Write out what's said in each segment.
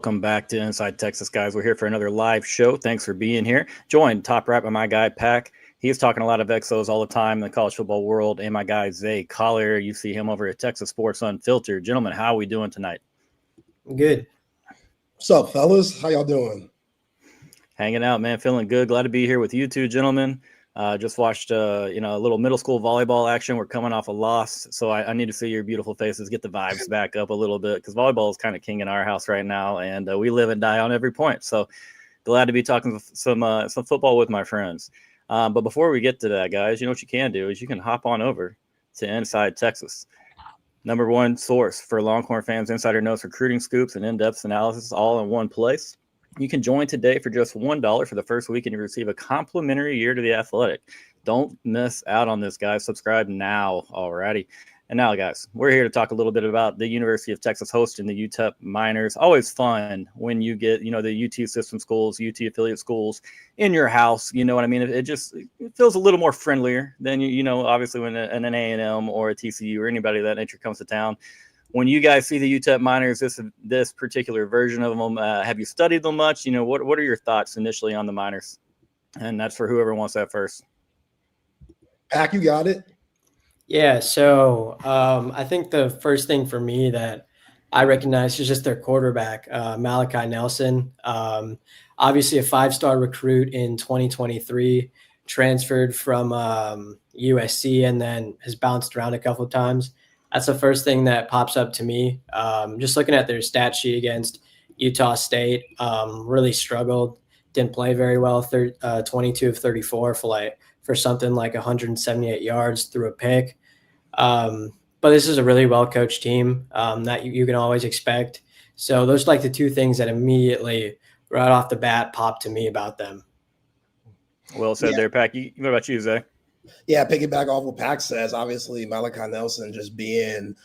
Welcome back to Inside Texas, guys. We're here for another live show. Thanks for being here. Joined top right by my guy, Pack. He's talking a lot of Exos all the time in the college football world. And my guy, Zay Collier. You see him over at Texas Sports Unfiltered. Gentlemen, how are we doing tonight? Good. What's up, fellas? How y'all doing? Hanging out, man. Feeling good. Glad to be here with you two gentlemen. Just watched, a little middle school volleyball action. We're coming off a loss, so I need to see your beautiful faces, get the vibes back up a little bit, because volleyball is kind of king in our house right now, and we live and die on every point. So glad to be talking some football with my friends. But before we get to that, guys, you know what you can do is you can hop on over to Inside Texas. Number one source for Longhorn fans, insider notes, recruiting scoops, and in-depth analysis all in one place. You can join today for just $1 for the first week, and you receive a complimentary year to The Athletic. Don't miss out on this, guys. Subscribe now. Alrighty. And now, guys, we're here to talk a little bit about the University of Texas hosting the UTEP Miners. Always fun when you get, the UT system schools, UT affiliate schools in your house. You know what I mean? It feels a little more friendlier than, obviously when an A&M or a TCU or anybody of that nature comes to town. When you guys see the UTEP Miners, this particular version of them, have you studied them much? What are your thoughts initially on the Miners? And that's for whoever wants that first. Pack, you got it. Yeah, so I think the first thing for me that I recognize is just their quarterback, Malachi Nelson. Obviously a 5-star recruit in 2023, transferred from USC and then has bounced around a couple of times. That's the first thing that pops up to me. Just looking at their stat sheet against Utah State, really struggled, didn't play very well, 22 of 34 for something like 178 yards through a pick. But this is a really well-coached team that you can always expect. So those are like the two things that immediately, right off the bat, pop to me about them. Well said there, Pack. What about you, Zay? Yeah, piggyback off what Pack says. Obviously, Malachi Nelson just being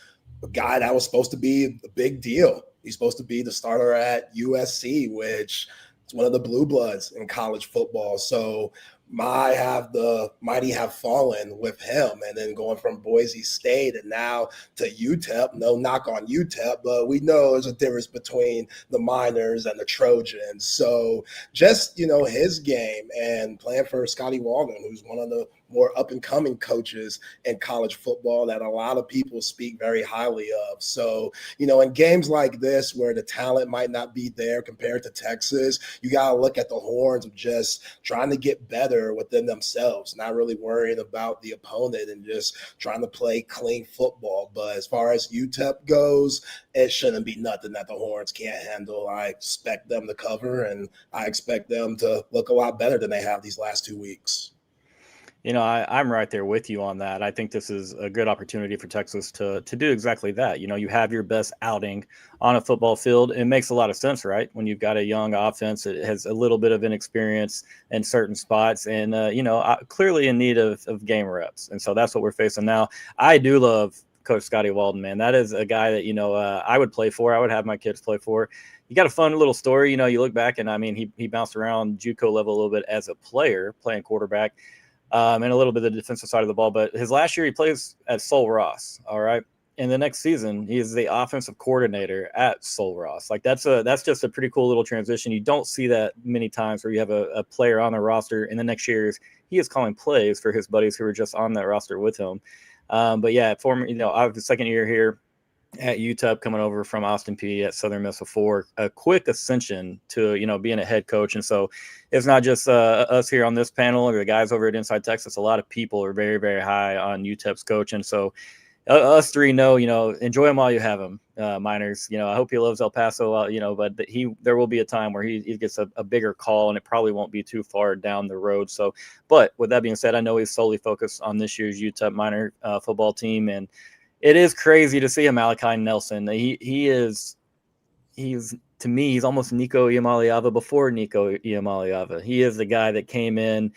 a guy that was supposed to be a big deal. He's supposed to be the starter at USC, which is one of the blue bloods in college football. So the mighty have fallen with him, and then going from Boise State and now to UTEP. No knock on UTEP, but we know there's a difference between the Miners and the Trojans. So just, his game and playing for Scotty Walden, who's one of the more up-and-coming coaches in college football that a lot of people speak very highly of. So, in games like this where the talent might not be there compared to Texas, you got to look at the horns of just trying to get better within themselves, not really worrying about the opponent and just trying to play clean football. But as far as UTEP goes, it shouldn't be nothing that the Horns can't handle. I expect them to cover, and I expect them to look a lot better than they have these last 2 weeks. I'm right there with you on that. I think this is a good opportunity for Texas to do exactly that. You have your best outing on a football field. It makes a lot of sense, right? When you've got a young offense that has a little bit of inexperience in certain spots and, clearly in need of game reps. And so that's what we're facing now. I do love Coach Scotty Walden, man. That is a guy that, I would play for. I would have my kids play for. You got a fun little story. You look back and, he bounced around JUCO level a little bit as a player, playing quarterback. And a little bit of the defensive side of the ball. But his last year, he plays at Sul Ross, all right? And the next season, he is the offensive coordinator at Sul Ross. Like, that's just a pretty cool little transition. You don't see that many times where you have a player on the roster, and the next year he is calling plays for his buddies who are just on that roster with him. But, yeah, I have the second year here at UTEP, coming over from Austin Peay at Southern Miss before, a quick ascension to, being a head coach. And so it's not just us here on this panel or the guys over at Inside Texas. A lot of people are very, very high on UTEP's coach. And so us three know, enjoy him while you have him, Miners. I hope he loves El Paso, but there will be a time where he gets a bigger call, and it probably won't be too far down the road. So, but with that being said, I know he's solely focused on this year's UTEP Miner football team. And it is crazy to see him, Malachi Nelson. He's to me, he's almost Nico Iamaleava before Nico Iamaleava. He is the guy that came in,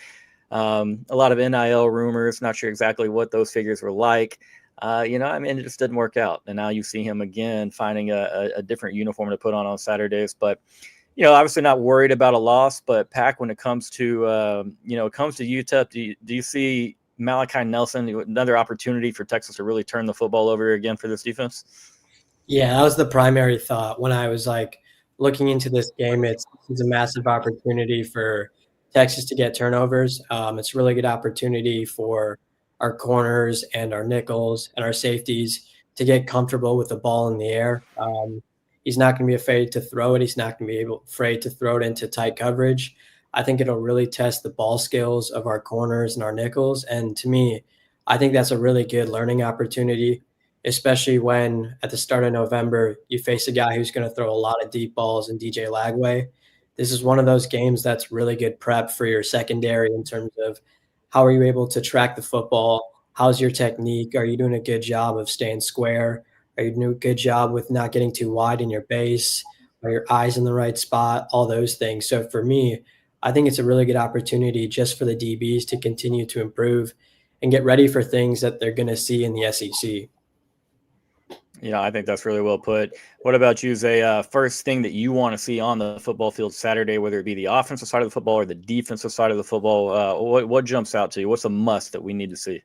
a lot of NIL rumors, not sure exactly what those figures were like. It just didn't work out. And now you see him again finding a different uniform to put on Saturdays. But, obviously not worried about a loss. But, Pack, when it comes to, UTEP, do you see Malachi Nelson, another opportunity for Texas to really turn the football over again for this defense? Yeah, that was the primary thought when I was looking into this game, it's a massive opportunity for Texas to get turnovers. It's a really good opportunity for our corners and our nickels and our safeties to get comfortable with the ball in the air. He's not going to be afraid to throw it. He's not going to be afraid to throw it into tight coverage. I think it'll really test the ball skills of our corners and our nickels. And to me, I think that's a really good learning opportunity, especially when at the start of November, you face a guy who's going to throw a lot of deep balls in DJ Lagway. This is one of those games that's really good prep for your secondary in terms of how are you able to track the football? How's your technique? Are you doing a good job of staying square? Are you doing a good job with not getting too wide in your base? Are your eyes in the right spot? All those things. So for me, I think it's a really good opportunity just for the DBs to continue to improve and get ready for things that they're going to see in the SEC. I think that's really well put. What about you, Zay? First thing that you want to see on the football field Saturday, whether it be the offensive side of the football or the defensive side of the football, what jumps out to you? What's a must that we need to see?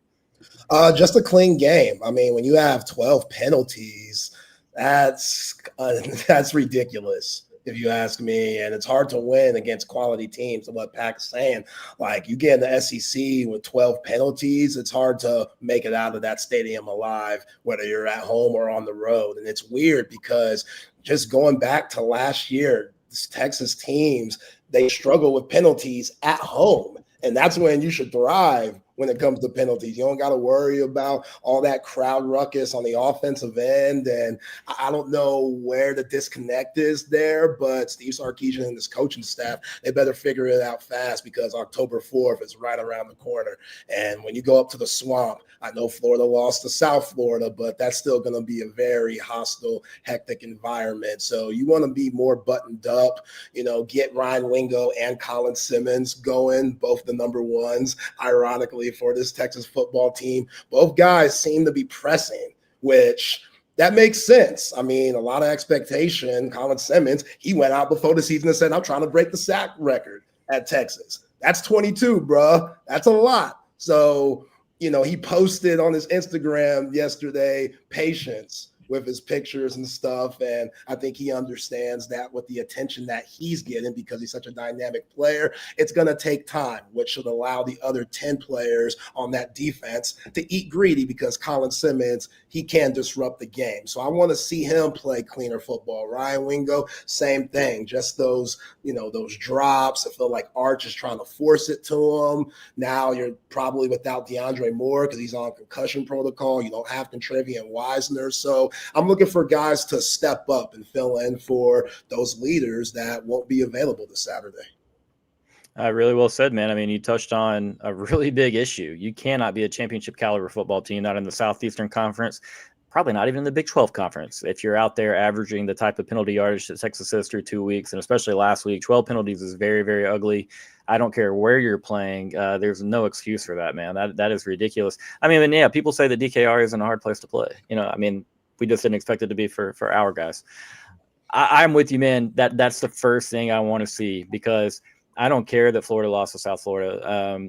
Just a clean game. I mean, when you have 12 penalties, that's ridiculous, if you ask me. And it's hard to win against quality teams. And what Pac is saying, like, you get in the SEC with 12 penalties, it's hard to make it out of that stadium alive, whether you're at home or on the road. And it's weird because just going back to last year, Texas teams, they struggle with penalties at home. And that's when you should thrive when it comes to penalties. You don't got to worry about all that crowd ruckus on the offensive end. And I don't know where the disconnect is there, but Steve Sarkisian and his coaching staff, they better figure it out fast because October 4th is right around the corner. And when you go up to the Swamp, I know Florida lost to South Florida, but that's still going to be a very hostile, hectic environment. So you want to be more buttoned up, get Ryan Wingo and Colin Simmons going, both the number ones, ironically, for this Texas football team. Both guys seem to be pressing, which that makes sense. I mean, a lot of expectation. Colin Simmons, he went out before the season and said, I'm trying to break the sack record at Texas. That's 22, bro. That's a lot. So, he posted on his Instagram yesterday, patience with his pictures and stuff. And I think he understands that with the attention that he's getting because he's such a dynamic player, it's going to take time, which should allow the other 10 players on that defense to eat greedy because Colin Simmons, he can disrupt the game. So I want to see him play cleaner football. Ryan Wingo, same thing. Just those drops. I feel like Arch is trying to force it to him. Now you're probably without DeAndre Moore because he's on concussion protocol. You don't have Contrevious Wisner. So I'm looking for guys to step up and fill in for those leaders that won't be available this Saturday. Really well said, man. I mean, you touched on a really big issue. You cannot be a championship caliber football team, not in the Southeastern Conference, probably not even in the Big 12 Conference. If you're out there averaging the type of penalty yardage that Texas is through 2 weeks, and especially last week, 12 penalties is very, very ugly. I don't care where you're playing. There's no excuse for that, man. That is ridiculous. I mean, yeah, people say that DKR isn't a hard place to play. We just didn't expect it to be for our guys. I'm with you, man. That's the first thing I want to see because I don't care that Florida lost to South Florida.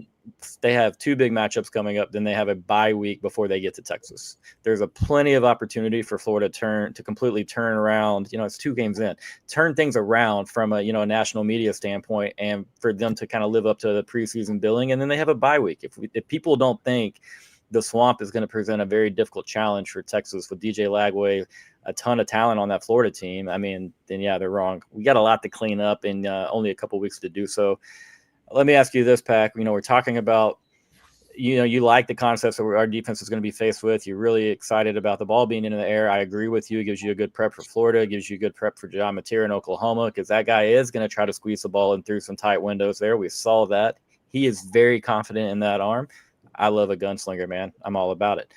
They have 2 big matchups coming up. Then they have a bye week before they get to Texas. There's a plenty of opportunity for Florida to completely turn around. It's 2 games in, turn things around from a national media standpoint, and for them to kind of live up to the preseason billing. And then they have a bye week. If people don't think the Swamp is going to present a very difficult challenge for Texas with DJ Lagway, a ton of talent on that Florida team, I mean, then yeah, they're wrong. We got a lot to clean up and only a couple weeks to do so. Let me ask you this, Pac. We're talking about, you like the concepts that our defense is going to be faced with. You're really excited about the ball being in the air. I agree with you. It gives you a good prep for Florida. It gives you a good prep for John Mateer in Oklahoma because that guy is going to try to squeeze the ball in through some tight windows there. We saw that. He is very confident in that arm. I love a gunslinger, man. I'm all about it.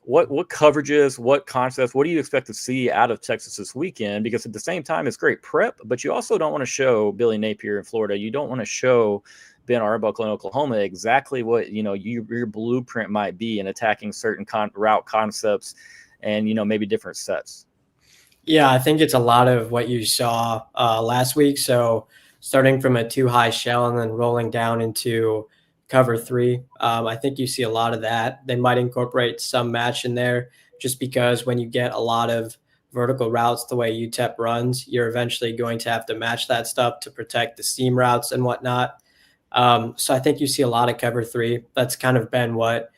What coverages, what concepts, what do you expect to see out of Texas this weekend? Because at the same time, it's great prep, but you also don't want to show Billy Napier in Florida. You don't want to show Ben Arbuckle in Oklahoma exactly what your blueprint might be in attacking certain route concepts and maybe different sets. Yeah, I think it's a lot of what you saw last week. So starting from a 2-high shell and then rolling down into cover 3. I think you see a lot of that. They might incorporate some match in there just because when you get a lot of vertical routes the way UTEP runs, you're eventually going to have to match that stuff to protect the seam routes and whatnot. So I think you see a lot of cover three. That's kind of been what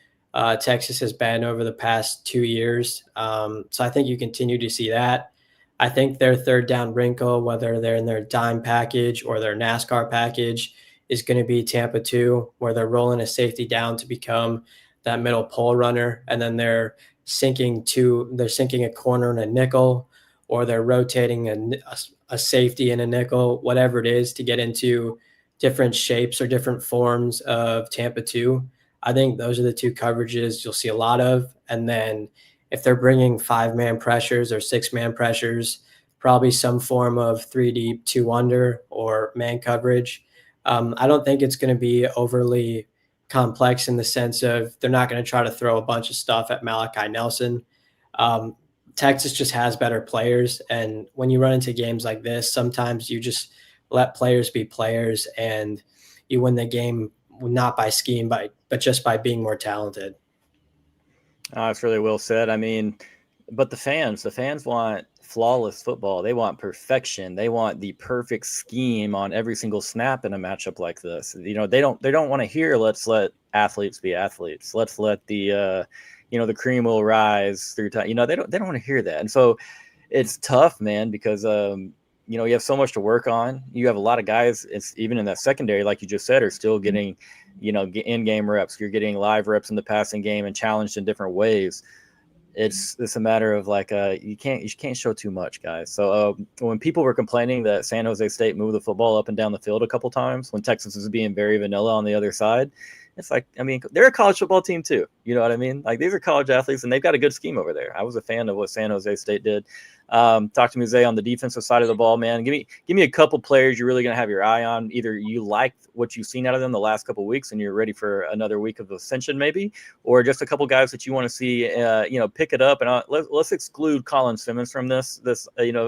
Texas has been over the past 2 years. So I think you continue to see that. I think their third down wrinkle, whether they're in their dime package or their NASCAR package, is going to be Tampa 2, where they're rolling a safety down to become that middle pole runner, and then they're sinking a corner in a nickel, or they're rotating a safety in a nickel, whatever it is, to get into different shapes or different forms of Tampa 2. I think those are the two coverages you'll see a lot of. And then if they're bringing 5-man pressures or 6-man pressures, probably some form of 3 deep, 2 under, or man coverage. I don't think it's going to be overly complex in the sense of they're not going to try to throw a bunch of stuff at Malachi Nelson. Texas just has better players. And when you run into games like this, sometimes you just let players be players and you win the game not by scheme, but just by being more talented. It's really well said. I mean, but the fans want flawless football. They want perfection. They want the perfect scheme on every single snap in a matchup like this. You know, they don't want to hear, let's let athletes be athletes. Let's let the the cream will rise through time. You know, they don't want to hear that. And so it's tough, man, because you have so much to work on. You have a lot of guys, it's even in that secondary, like you just said, are still getting, in-game reps. You're getting live reps in the passing game and challenged in different ways. It's a matter of like you can't show too much, guys. So when people were complaining that San Jose State moved the football up and down the field a couple times when Texas was being very vanilla on the other side, it's like, I mean, they're a college football team too. You know what I mean? Like, these are college athletes and they've got a good scheme over there. I was a fan of what San Jose State did. Talk to me, Zay, on the defensive side of the ball, man. Give me a couple players you're really going to have your eye on. Either you liked what you've seen out of them the last couple of weeks and you're ready for another week of ascension maybe, or just a couple guys that you want to see, pick it up. And let's exclude Colin Simmons from this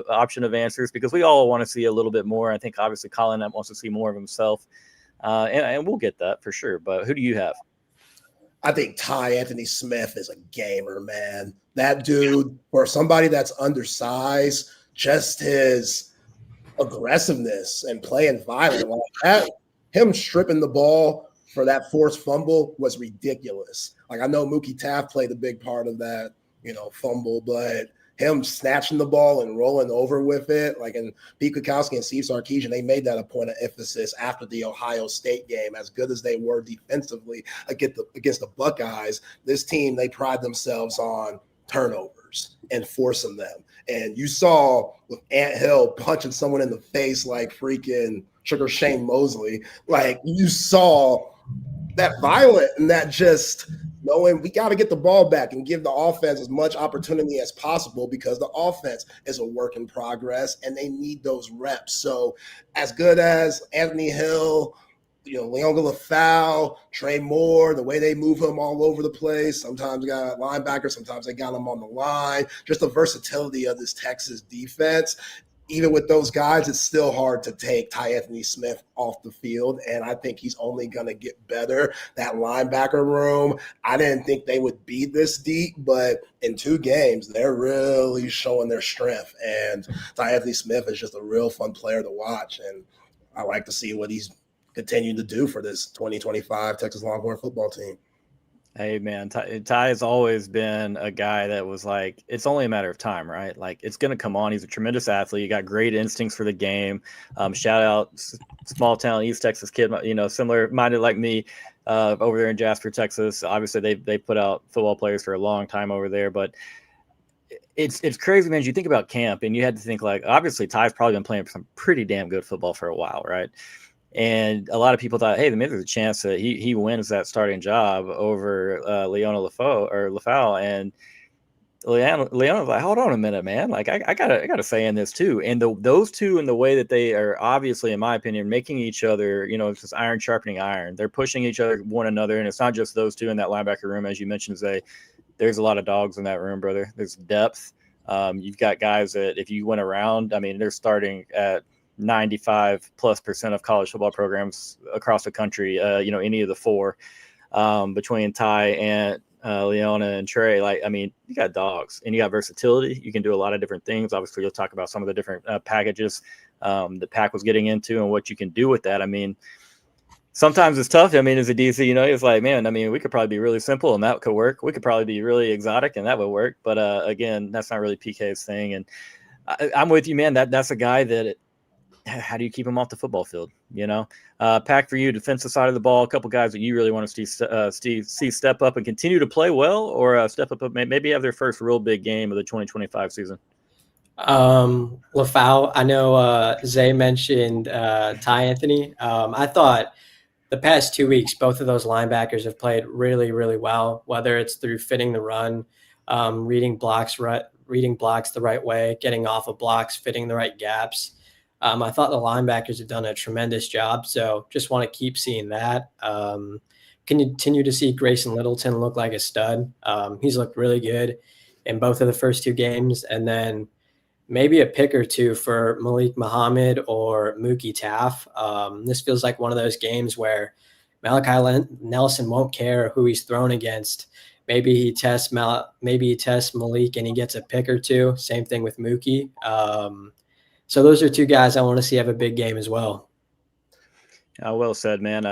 option of answers, because we all want to see a little bit more. I think obviously Colin wants to see more of himself. And we'll get that for sure. But who do you have? I think Ty Anthony Smith is a gamer, man. That dude, for somebody that's undersized, just his aggressiveness and playing violent like that, him stripping the ball for that forced fumble was ridiculous. Like, I know Mookie Taft played a big part of that, fumble, but him snatching the ball and rolling over with it, like, in Pete Kwiatkowski and Steve Sarkisian, they made that a point of emphasis after the Ohio State game. As good as they were defensively against the Buckeyes, this team, they pride themselves on turnovers and forcing them. And you saw with Ant Hill punching someone in the face like freaking Sugar Shane Mosley, like, you saw that violent and that just knowing we got to get the ball back and give the offense as much opportunity as possible, because the offense is a work in progress and they need those reps. So as good as Anthony Hill, Leonga Lafau, Trey Moore, the way they move him all over the place, sometimes they got a linebacker, sometimes they got him on the line, just the versatility of this Texas defense. Even with those guys, it's still hard to take Ty Anthony Smith off the field, and I think he's only going to get better. That linebacker room, I didn't think they would be this deep, but in 2 games, they're really showing their strength, and Ty Anthony Smith is just a real fun player to watch, and I like to see what he's continuing to do for this 2025 Texas Longhorn football team. Hey, man, Ty has always been a guy that was like, it's only a matter of time, right? Like, it's going to come on. He's a tremendous athlete. He got great instincts for the game. Shout out small town East Texas kid, similar minded like me, over there in Jasper, Texas. Obviously, they put out football players for a long time over there, but it's crazy, man. As you think about camp, and you had to think, like, obviously Ty's probably been playing some pretty damn good football for a while, right? And a lot of people thought, hey, maybe there's a chance that he wins that starting job over Leona Lafau. And Leona was like, hold on a minute, man. Like, I gotta say in this too. And those two, in the way that they are obviously, in my opinion, making each other, it's just iron sharpening iron. They're pushing each other, one another. And it's not just those two in that linebacker room, as you mentioned, Zay. There's a lot of dogs in that room, brother. There's depth. You've got guys that, if you went around, I mean, they're starting at 95+% of college football programs across the country, any of the 4, between Ty and Leona and Trey. Like, I mean, you got dogs and you got versatility. You can do a lot of different things. Obviously, you'll talk about some of the different packages the Pack was getting into and what you can do with that. I mean, sometimes it's tough. I mean, as a DC, it's like, man, I mean, we could probably be really simple and that could work. We could probably be really exotic and that would work. But again, that's not really PK's thing. And I'm with you, man. That's a guy that how do you keep him off the football field? Pack, for you, defensive side of the ball, a couple guys that you really want to see step up and continue to play well, or step up, maybe have their first real big game of the 2025 season. LaFau, I know Zay mentioned Ty Anthony. I thought the past 2 weeks, both of those linebackers have played really, really well, whether it's through fitting the run, reading blocks the right way, getting off of blocks, fitting the right gaps. I thought the linebackers have done a tremendous job, so just want to keep seeing that. Continue to see Grayson Littleton look like a stud. He's looked really good in both of the first 2 games, and then maybe a pick or two for Malik Muhammad or Mookie Taff. This feels like one of those games where Malachi Nelson won't care who he's thrown against. Maybe he tests Malik and he gets a pick or two. Same thing with Mookie. So those are 2 guys I want to see have a big game as well. Well said, man.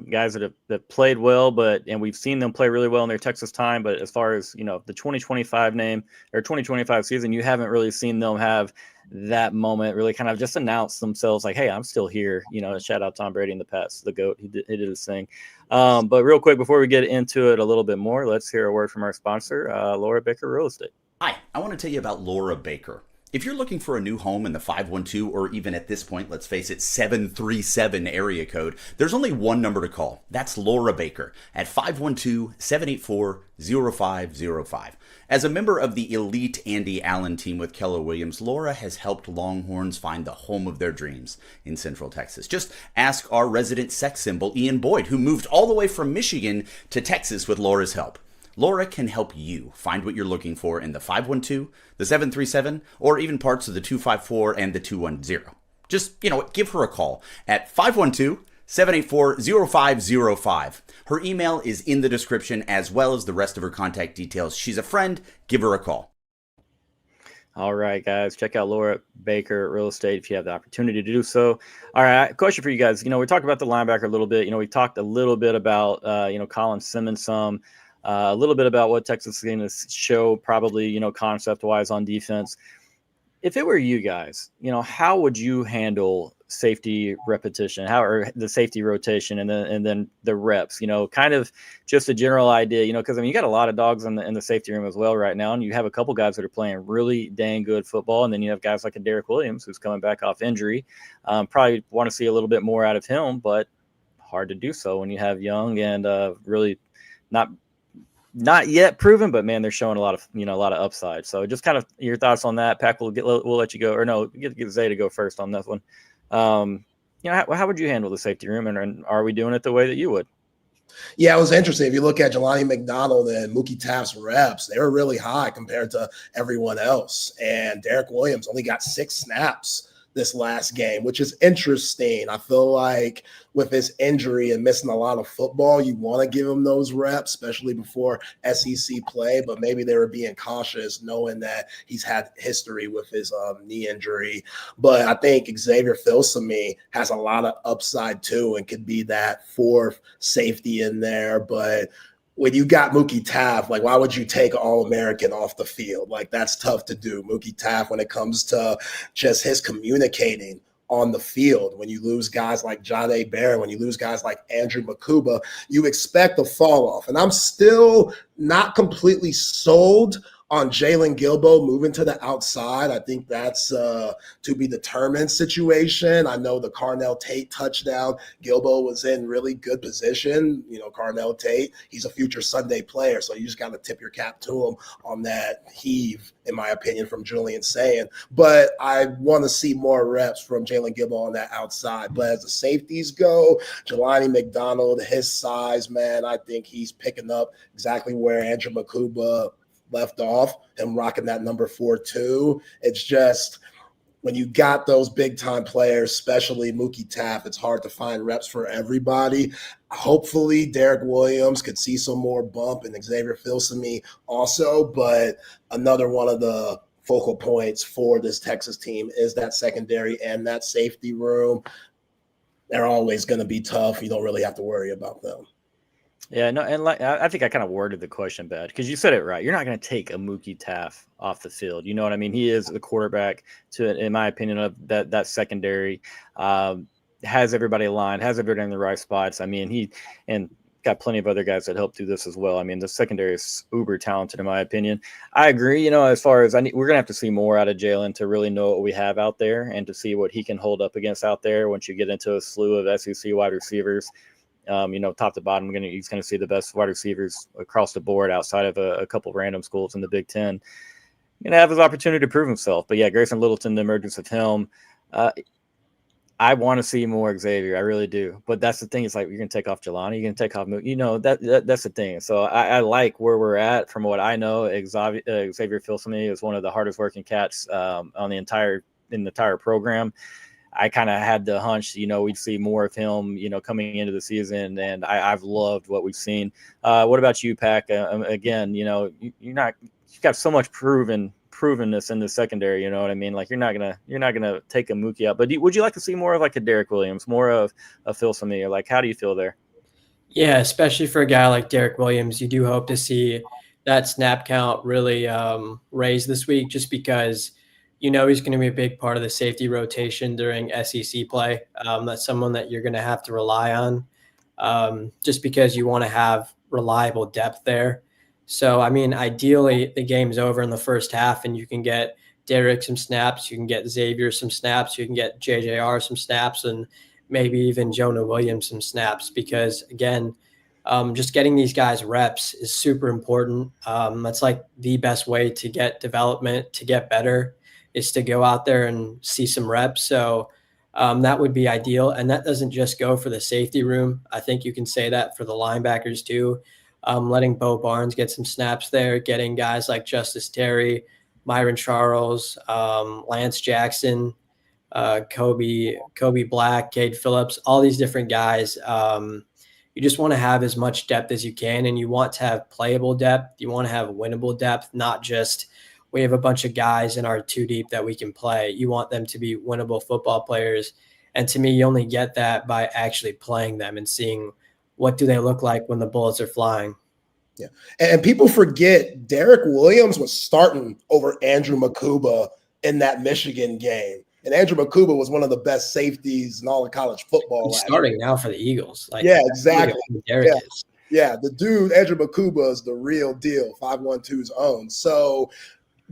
Guys that have played well, and we've seen them play really well in their Texas time. But as far as the 2025 name or 2025 season, you haven't really seen them have that moment. Really, kind of just announce themselves like, "Hey, I'm still here." Shout out Tom Brady in the past, the GOAT. He did his thing. But real quick, before we get into it a little bit more, let's hear a word from our sponsor, Laura Baker Real Estate. Hi, I want to tell you about Laura Baker. If you're looking for a new home in the 512 or even at this point, let's face it, 737 area code, there's only one number to call. That's Laura Baker at 512-784-0505. As a member of the elite Andy Allen team with Keller Williams, Laura has helped Longhorns find the home of their dreams in Central Texas. Just ask our resident sex symbol, Ian Boyd, who moved all the way from Michigan to Texas with Laura's help. Laura can help you find what you're looking for in the 512, the 737, or even parts of the 254 and the 210. Just, give her a call at 512-784-0505. Her email is in the description as well as the rest of her contact details. She's a friend. Give her a call. All right, guys, check out Laura Baker Real Estate if you have the opportunity to do so. All right, question for you guys. We talked about the linebacker a little bit. We talked a little bit about, Colin Simmons some. A little bit about what Texas is going to show, probably, concept-wise on defense. If it were you guys, how would you handle safety repetition, or the safety rotation, and then the reps? Kind of just a general idea. Because you got a lot of dogs in the safety room as well right now, and you have a couple guys that are playing really dang good football, and then you have guys like a Derek Williams who's coming back off injury. Probably want to see a little bit more out of him, but hard to do so when you have young and really not yet proven, but man, they're showing a lot of upside. So just kind of your thoughts on that. Pack, we'll let you go, or no, get Zay to go first on this one. How would you handle the safety room, and are we doing it the way that you would? Yeah, it was interesting. If you look at Jelani McDonald and Mookie Taft's reps, they were really high compared to everyone else. And Derek Williams only got 6 snaps this last game, which is interesting. I feel like with his injury and missing a lot of football, you want to give him those reps, especially before SEC play, but maybe they were being cautious knowing that he's had history with his knee injury. But I think Xavier Filsaime has a lot of upside too and could be that 4th safety in there. But when you got Mookie Taft, why would you take All-American off the field? That's tough to do. Mookie Taft, when it comes to just his communicating on the field, when you lose guys like Jahdae Barron, when you lose guys like Andrew Makuba, you expect a fall off. And I'm still not completely sold on Jalen Gilbo moving to the outside. I think that's to be determined situation. I know the Carnell Tate touchdown, Gilbo was in really good position. Carnell Tate, he's a future Sunday player, so you just got to tip your cap to him on that heave, in my opinion, from Julian Sayin. But I want to see more reps from Jalen Gilbo on that outside. But as the safeties go, Jelani McDonald, his size, man, I think he's picking up exactly where Andrew Makuba left off, him rocking that number 4 too. It's just when you got those big time players, especially Mookie Taft, it's hard to find reps for everybody. Hopefully Derek Williams could see some more bump and Xavier Filsaime also, but another one of the focal points for this Texas team is that secondary and that safety room. They're always going to be tough. You don't really have to worry about them. Yeah, no, and like I think I kind of worded the question bad because you said it right. You're not going to take a Mookie Taft off the field. You know what I mean? He is the quarterback to, in my opinion, of that secondary. Has everybody aligned, has everybody in the right spots. I mean, he and got plenty of other guys that help do this as well. I mean, the secondary is uber talented, in my opinion. I agree. You know, as far as we're going to have to see more out of Jalen to really know what we have out there and to see what he can hold up against out there once you get into a slew of SEC wide receivers. You know, top to bottom, he's going to see the best wide receivers across the board outside of a couple random schools in the Big Ten. Going to have his opportunity to prove himself. But yeah, Grayson Littleton, the emergence of him, I want to see more Xavier. I really do. But that's the thing. It's like you're going to take off Jelani, you're going to take off, you know, that's the thing. So I like where we're at. From what I know, Xavier Filsaime is one of the hardest working cats in the entire program. I kind of had the hunch, you know, we'd see more of him, you know, coming into the season, and I've loved what we've seen. What about you, Pac? Again, you know, you've got so much provenness in the secondary. You know what I mean? Like you're not gonna take a Mookie out, but would you like to see more of like a Derek Williams, more of a Filsaime? Like, how do you feel there? Yeah, especially for a guy like Derek Williams, you do hope to see that snap count really raise this week, just because you know he's going to be a big part of the safety rotation during SEC play. That's someone that you're going to have to rely on, just because you want to have reliable depth there. So, I mean, ideally, the game's over in the first half, and you can get Derek some snaps, you can get Xavier some snaps, you can get JJR some snaps, and maybe even Jonah Williams some snaps, because, again, just getting these guys reps is super important. That's like the best way to get development, to get better, is to go out there and see some reps. So that would be ideal. And that doesn't just go for the safety room. I think you can say that for the linebackers too. Letting Bo Barnes get some snaps there, getting guys like Justice Terry, Myron Charles, Lance Jackson, Kobe Black, Cade Phillips, all these different guys. You just want to have as much depth as you can, and you want to have playable depth. You want to have winnable depth, not just we have a bunch of guys in our two deep that we can play. You want them to be winnable football players. And to me, you only get that by actually playing them and seeing what do they look like when the bullets are flying. Yeah. And people forget Derek Williams was starting over Andrew Makuba in that Michigan game. And Andrew Makuba was one of the best safeties in all of college football. He's starting now for the Eagles. Like, yeah, exactly. Derek is. Yeah, the dude, Andrew Makuba, is the real deal, 512's own. So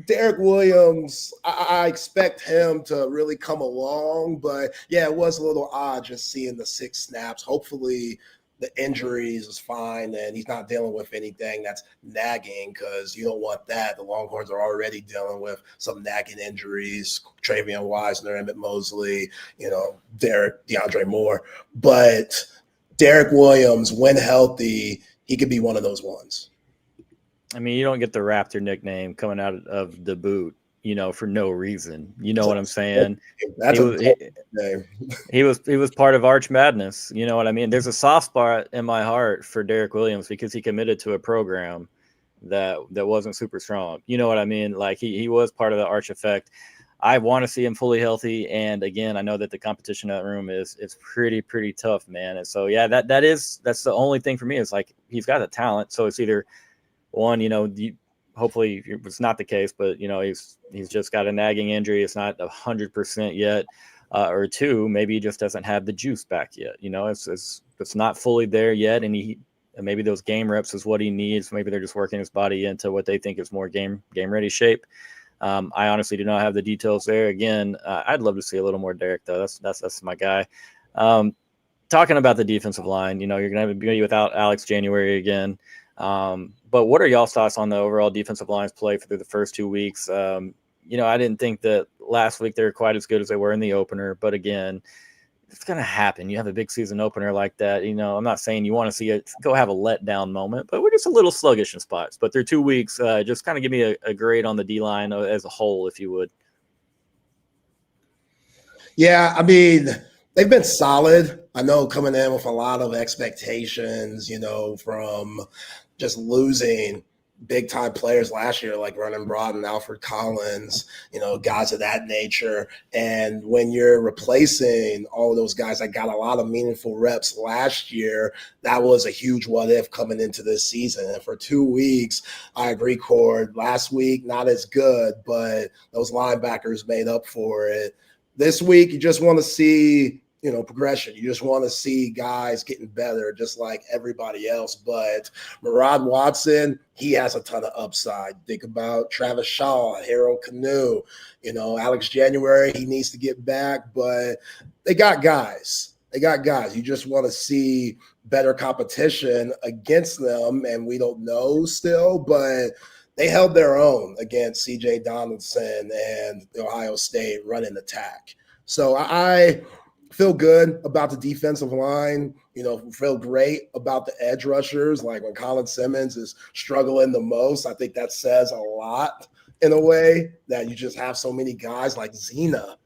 Derek Williams, I expect him to really come along. But, yeah, it was a little odd just seeing the 6 snaps. Hopefully the injuries is fine and he's not dealing with anything that's nagging, because you don't want that. The Longhorns are already dealing with some nagging injuries, Travion Wisner, Emmett Mosley, you know, DeAndre Moore. But Derek Williams, when healthy, he could be one of those ones. I mean, you don't get the Raptor nickname coming out of the boot, you know, for no reason. You know what I'm saying? That's he was part of Arch Madness. You know what I mean? There's a soft spot in my heart for Derek Williams because he committed to a program that wasn't super strong. You know what I mean? Like he was part of the Arch effect. I want to see him fully healthy. And again, I know that the competition in that room is pretty tough, man. And so, yeah, that's the only thing for me is like, he's got the talent. So it's either one, you know, hopefully it's not the case, but you know, he's just got a nagging injury. It's not 100% yet. Or 2, maybe he just doesn't have the juice back yet. You know, it's not fully there yet. And maybe those game reps is what he needs. Maybe they're just working his body into what they think is more game ready shape. I honestly do not have the details there. Again, I'd love to see a little more Derek though. That's my guy. Talking about the defensive line, you know, you're going to be without Alex January again. But what are y'all's thoughts on the overall defensive line's play through the first 2 weeks? You know, I didn't think that last week they were quite as good as they were in the opener, but again, it's going to happen. You have a big season opener like that. You know, I'm not saying you want to see it go have a letdown moment, but we're just a little sluggish in spots. But through 2 weeks, just kind of give me a grade on the D line as a whole, if you would. Yeah, I mean, they've been solid. I know coming in with a lot of expectations, from just losing big time players last year, like Vernon Broad and Alfred Collins, guys of that nature. And when you're replacing all of those guys that got a lot of meaningful reps last year, that was a huge what if coming into this season. And for 2 weeks, I agree, Cord. Last week, not as good, but those linebackers made up for it. This week, you just want to see, progression. You just want to see guys getting better, just like everybody else. But Murad Watson, he has a ton of upside. Think about Travis Shaw, Harold Canoe, Alex January, he needs to get back, but they got guys. You just want to see better competition against them, and we don't know still, but they held their own against C.J. Donaldson and Ohio State running attack. So I feel good about the defensive line, feel great about the edge rushers. Like when Colin Simmons is struggling the most, I think that says a lot in a way that you just have so many guys like Zena.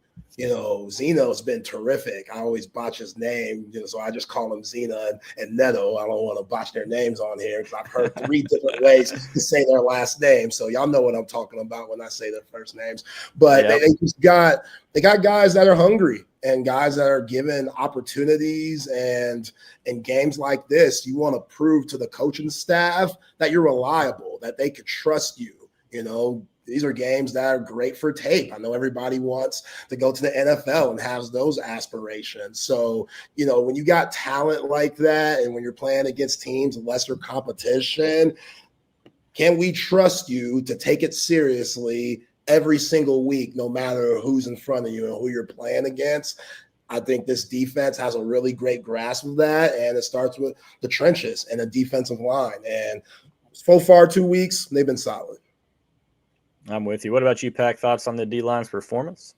Zeno's been terrific. I always botch his name, so I just call him Zena and Neto. I don't want to botch their names on here because I've heard 3 different ways to say their last name. So y'all know what I'm talking about when I say their first names. But Yep. they got guys that are hungry and guys that are given opportunities. And in games like this, you want to prove to the coaching staff that you're reliable, that they could trust you. These are games that are great for tape. I know everybody wants to go to the NFL and has those aspirations. So, when you got talent like that and when you're playing against teams, lesser competition, can we trust you to take it seriously every single week, no matter who's in front of you and who you're playing against? I think this defense has a really great grasp of that, and it starts with the trenches and the defensive line. And so far, 2 weeks, they've been solid. I'm with you. What about you, Pack? Thoughts on the D-line's performance?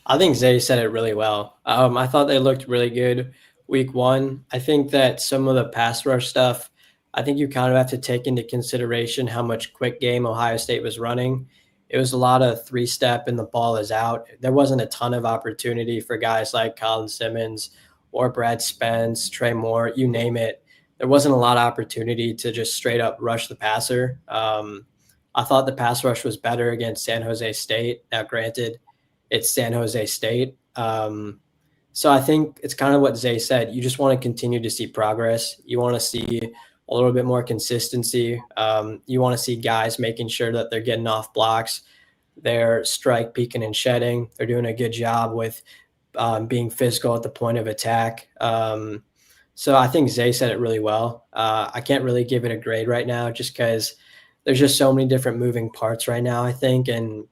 I think Zay said it really well. I thought they looked really good week 1. I think that some of the pass rush stuff, I think you kind of have to take into consideration how much quick game Ohio State was running. It was a lot of 3-step and the ball is out. There wasn't a ton of opportunity for guys like Colin Simmons or Brad Spence, Trey Moore, you name it. There wasn't a lot of opportunity to just straight up rush the passer. I thought the pass rush was better against San Jose State. Now, granted, it's San Jose State. So I think it's kind of what Zay said. You just want to continue to see progress. You want to see a little bit more consistency. You want to see guys making sure that they're getting off blocks. They're strike, peeking, and shedding. They're doing a good job with being physical at the point of attack. So I think Zay said it really well. I can't really give it a grade right now just because there's just so many different moving parts right now, I think, and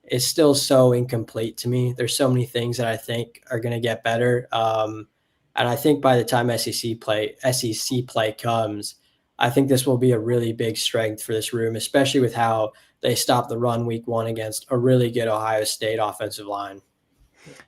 it's still so incomplete to me. There's so many things that I think are going to get better. And I think by the time SEC play comes, I think this will be a really big strength for this room, especially with how they stopped the run week 1 against a really good Ohio State offensive line.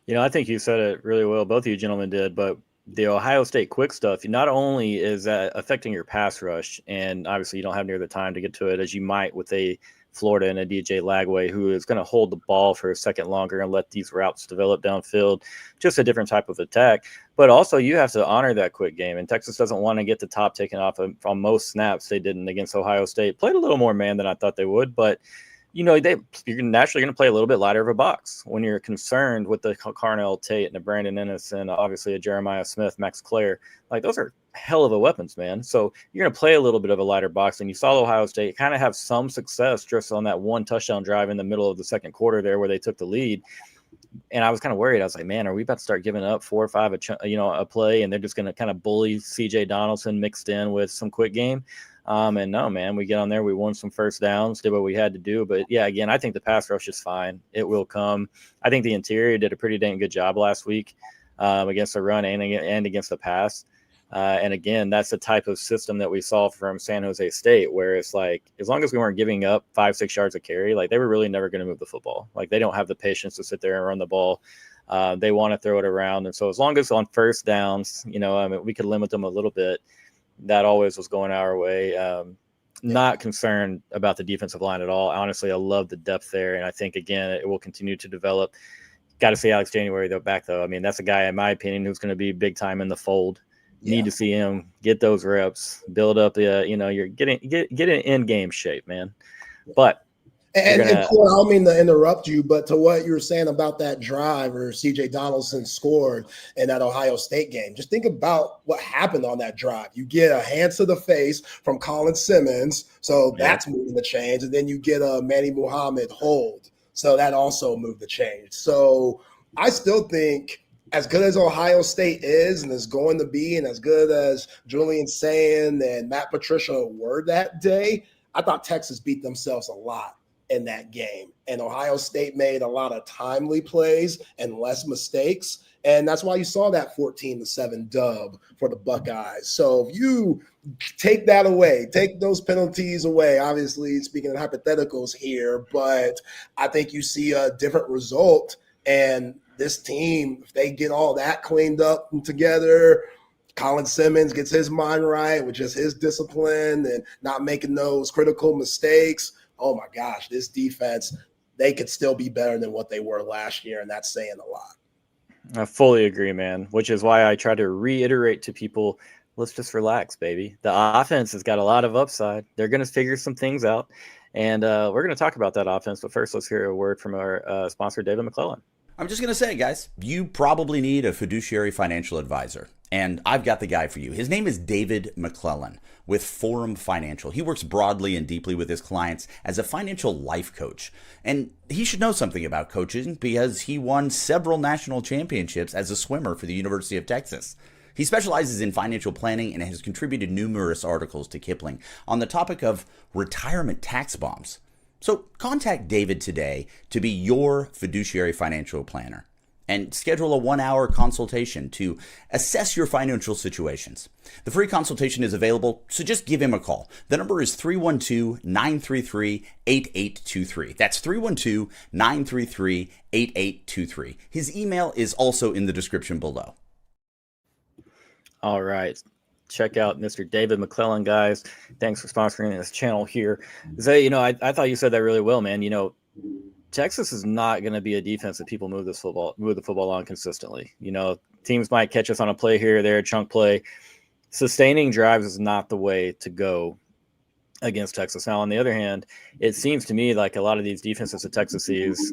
I think you said it really well. Both of you gentlemen did, but the Ohio State quick stuff, not only is that affecting your pass rush, and obviously you don't have near the time to get to it as you might with a Florida and a DJ Lagway, who is going to hold the ball for a second longer and let these routes develop downfield, just a different type of attack. But also you have to honor that quick game, and Texas doesn't want to get the top taken off on most snaps. They didn't against Ohio State. Played a little more man than I thought they would, but you're naturally going to play a little bit lighter of a box when you're concerned with the Carnell Tate and the Brandon Ennis and obviously a Jeremiah Smith, Max Clare. Like, those are hell of a weapons, man. So you're going to play a little bit of a lighter box. And you saw Ohio State kind of have some success just on that one touchdown drive in the middle of the second quarter there where they took the lead. And I was kind of worried. I was like, man, are we about to start giving up 4 or 5 a play, and they're just going to kind of bully C.J. Donaldson mixed in with some quick game? And no, man, we get on there. We won some first downs, did what we had to do. But, yeah, again, I think the pass rush is fine. It will come. I think the interior did a pretty dang good job last week against the run and against the pass. And, again, that's the type of system that we saw from San Jose State, where it's like as long as we weren't giving up 5-6 yards of carry, like, they were really never going to move the football. Like, they don't have the patience to sit there and run the ball. They want to throw it around. And so as long as on first downs, we could limit them a little bit. That always was going our way. Not concerned about the defensive line at all. Honestly, I love the depth there. And I think, again, it will continue to develop. got to see Alex January though back though. I mean, that's a guy in my opinion who's going to be big time in the fold. Yeah. Need to see him get those reps, build up the you're get in end game shape, man. But And Cole, I don't mean to interrupt you, but to what you were saying about that drive where CJ Donaldson scored in that Ohio State game, just think about what happened on that drive. You get a hands to the face from Colin Simmons, so that's moving the change, and then you get a Manny Muhammad hold, so that also moved the change. So I still think, as good as Ohio State is and is going to be, and as good as Julian Sand and Matt Patricia were that day, I thought Texas beat themselves a lot in that game. And Ohio State made a lot of timely plays and less mistakes. And that's why you saw that 14-7 dub for the Buckeyes. So if you take that away, take those penalties away, obviously speaking of hypotheticals here, but I think you see a different result. And this team, if they get all that cleaned up and together, Colin Simmons gets his mind right with just his discipline and not making those critical mistakes. Oh my gosh, this defense, they could still be better than what they were last year, and that's saying a lot. I fully agree, man, which is why I try to reiterate to people, let's just relax, baby. The offense has got a lot of upside. They're going to figure some things out, and we're going to talk about that offense. But first, let's hear a word from our sponsor, David McClellan. I'm just going to say, guys, you probably need a fiduciary financial advisor, and I've got the guy for you. His name is David McClellan with Forum Financial. He works broadly and deeply with his clients as a financial life coach, and he should know something about coaching because he won several national championships as a swimmer for the University of Texas. He specializes in financial planning and has contributed numerous articles to Kiplinger on the topic of retirement tax bombs. So contact David today to be your fiduciary financial planner and schedule a 1-hour consultation to assess your financial situations. The free consultation is available, so just give him a call. The number is 312-933-8823. That's 312-933-8823. His email is also in the description below. All right. Check out Mr. David McClellan, guys. Thanks for sponsoring this channel here. Zay, I thought you said that really well, man. Texas is not going to be a defense that people move the football on consistently. Teams might catch us on a play here or there, a chunk play. Sustaining drives is not the way to go against Texas. Now, on the other hand, it seems to me like a lot of these defenses that Texas sees,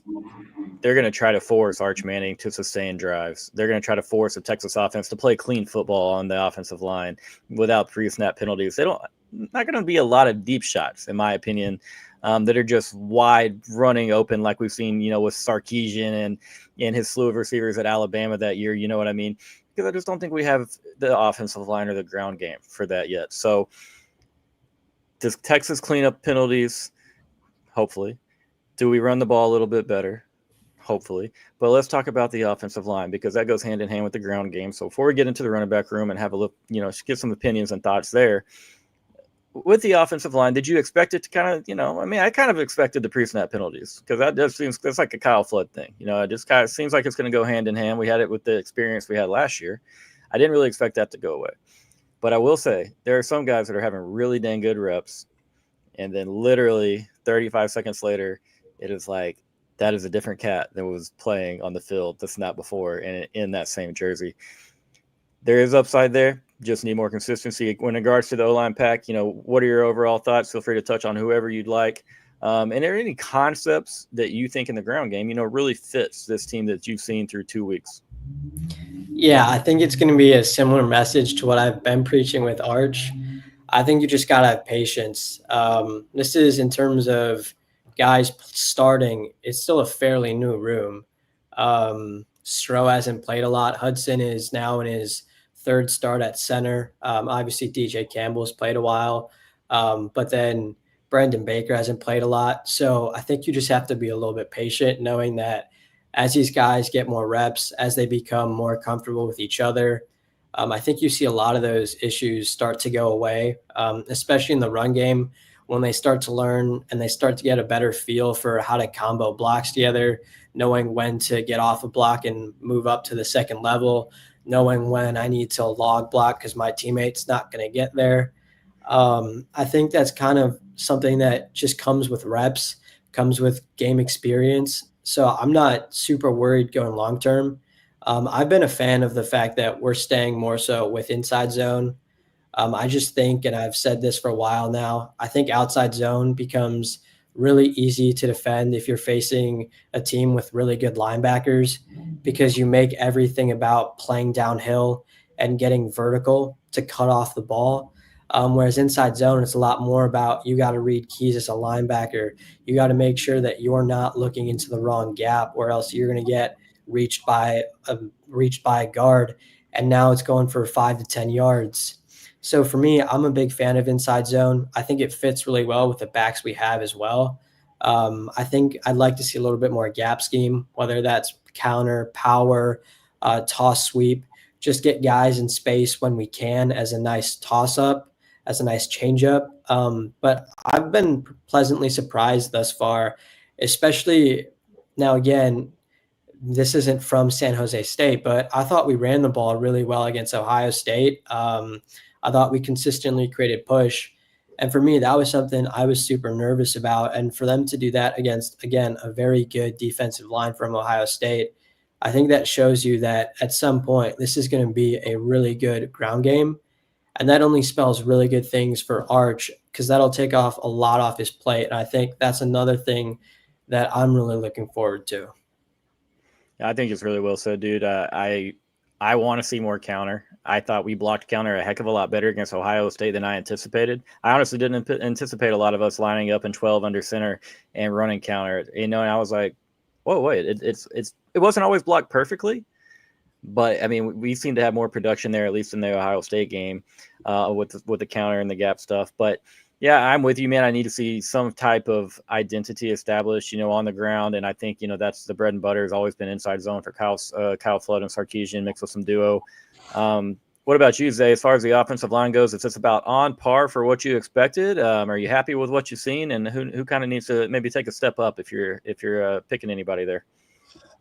they're going to try to force Arch Manning to sustain drives. They're going to try to force the Texas offense to play clean football on the offensive line without pre-snap penalties. Not going to be a lot of deep shots, in my opinion, that are just wide running open like we've seen, with Sarkisian and his slew of receivers at Alabama that year. You know what I mean? Because I just don't think we have the offensive line or the ground game for that yet. So does Texas clean up penalties? Hopefully. Do we run the ball a little bit better? Hopefully. But let's talk about the offensive line because that goes hand in hand with the ground game. So before we get into the running back room and have a look, get some opinions and thoughts there. With the offensive line, did you expect it to kind of, I kind of expected the pre-snap penalties because that's like a Kyle Flood thing. It just kind of seems like it's going to go hand in hand. We had it with the experience we had last year. I didn't really expect that to go away. But I will say there are some guys that are having really dang good reps. And then literally 35 seconds later, it is like, that is a different cat that was playing on the field the snap before and in that same jersey. There is upside there. Just need more consistency. In regards to the O-line pack, what are your overall thoughts? Feel free to touch on whoever you'd like. And are there any concepts that you think in the ground game, really fits this team that you've seen through 2 weeks? Yeah, I think it's going to be a similar message to what I've been preaching with Arch. I think you just got to have patience. This is in terms of guys starting. It's still a fairly new room. Stroh hasn't played a lot. Hudson is now in his third start at center. Obviously, DJ Campbell's played a while, but then Brendan Baker hasn't played a lot. So I think you just have to be a little bit patient, knowing that as these guys get more reps, as they become more comfortable with each other, I think you see a lot of those issues start to go away, especially in the run game when they start to learn and they start to get a better feel for how to combo blocks together, knowing when to get off a block and move up to the second level, knowing when I need to log block because my teammate's not going to get there. I think that's kind of something that just comes with reps, comes with game experience. So I'm not super worried going long term. I've been a fan of the fact that we're staying more so with inside zone. I just think, and I've said this for a while now, I think outside zone becomes really easy to defend if you're facing a team with really good linebackers because you make everything about playing downhill and getting vertical to cut off the ball. Whereas inside zone, it's a lot more about you got to read keys as a linebacker. You got to make sure that you're not looking into the wrong gap, or else you're going to get reached by a guard, and now it's going for 5 to 10 yards. So for me, I'm a big fan of inside zone. I think it fits really well with the backs we have as well. I think I'd like to see a little bit more gap scheme, whether that's counter, power, toss sweep. Just get guys in space when we can as a nice toss up, as a nice change up. But I've been pleasantly surprised thus far, especially now. Again, this isn't from San Jose State, but I thought we ran the ball really well against Ohio State. I thought we consistently created push. And for me, that was something I was super nervous about. And for them to do that against, again, a very good defensive line from Ohio State, I think that shows you that at some point, this is going to be a really good ground game. And that only spells really good things for Arch because that'll take off a lot off his plate. And I think that's another thing that I'm really looking forward to. Yeah, I think it's really well said, dude. I want to see more counter. I thought we blocked counter a heck of a lot better against Ohio State than I anticipated. I honestly didn't anticipate a lot of us lining up in 12 under center and running counter. And I was like, whoa, wait, it wasn't always blocked perfectly, but I mean, we seem to have more production there, at least in the Ohio State game, with the counter and the gap stuff. But yeah, I'm with you, man. I need to see some type of identity established, on the ground. And I think, that's the bread and butter has always been inside zone for Kyle Flood and Sarkisian mixed with some duo. What about you, Zay? As far as the offensive line goes, is this about on par for what you expected? Are you happy with what you've seen? And who kind of needs to maybe take a step up if you're picking anybody there?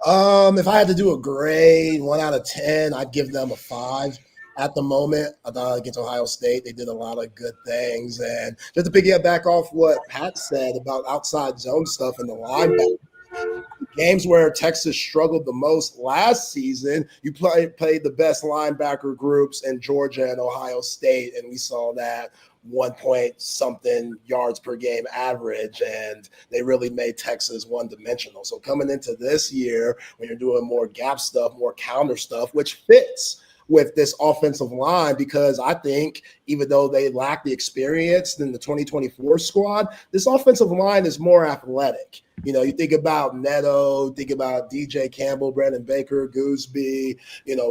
If I had to do a grade 1 out of 10, I'd give them a 5. At the moment, I thought against Ohio State, they did a lot of good things. And just to piggyback off what Pat said about outside zone stuff in the linebacker, games where Texas struggled the most last season, you played the best linebacker groups in Georgia and Ohio State, and we saw that 1 point something yards per game average, and they really made Texas one-dimensional. So coming into this year, when you're doing more gap stuff, more counter stuff, which fits with this offensive line, because I think even though they lack the experience in the 2024 squad, this offensive line is more athletic. You think about Neto, think about DJ Campbell, Brandon Baker, Gooseby,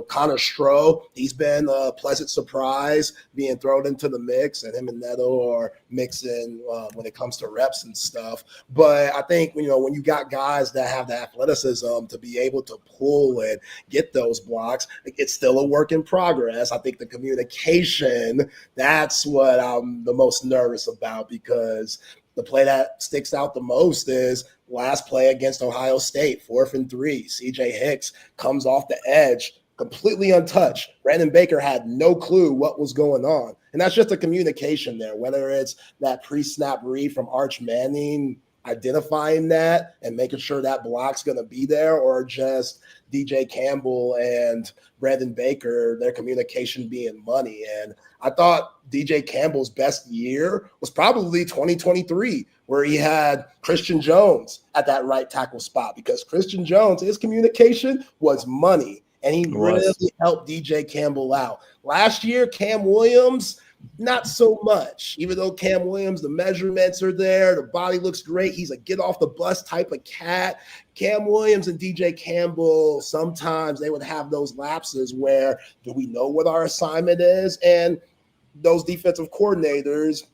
Connor Stroh. He's been a pleasant surprise being thrown into the mix, and him and Neto are mixing when it comes to reps and stuff. But I think, when you got guys that have the athleticism to be able to pull and get those blocks, it's still a work in progress. I think the communication, that's what I'm the most nervous about, because the play that sticks out the most is last play against Ohio State, 4th and 3. CJ Hicks comes off the edge completely untouched. Brandon Baker had no clue what was going on. And that's just a communication there, whether it's that pre-snap read from Arch Manning identifying that and making sure that block's going to be there, or just DJ Campbell and Brandon Baker, their communication being money. And I thought DJ Campbell's best year was probably 2023, where he had Christian Jones at that right tackle spot, because Christian Jones, his communication was money, and he really helped DJ Campbell out. Last year, Cam Williams, not so much. Even though Cam Williams, the measurements are there, the body looks great, he's a get off the bus type of cat. Cam Williams and DJ Campbell, sometimes they would have those lapses where, do we know what our assignment is? And those defensive coordinators,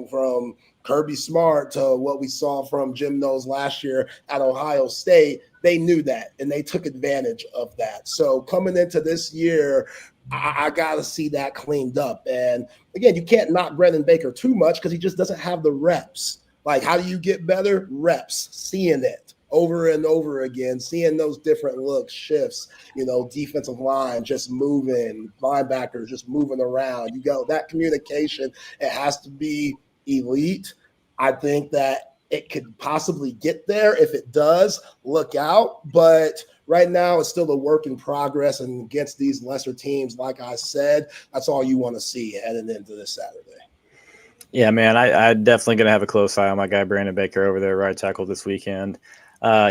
from Kirby Smart to what we saw from Jim Knowles last year at Ohio State, they knew that, and they took advantage of that. So coming into this year, I got to see that cleaned up. And again, you can't knock Brandon Baker too much because he just doesn't have the reps. Like, how do you get better? Reps, seeing it over and over again, seeing those different looks, shifts, defensive line just moving, linebackers just moving around. That communication, it has to be elite. I think that it could possibly get there. If it does, look out. But right now, it's still a work in progress. And against these lesser teams, like I said, that's all you want to see heading into this Saturday. Yeah, man, I definitely going to have a close eye on my guy Brandon Baker over there, right tackle this weekend.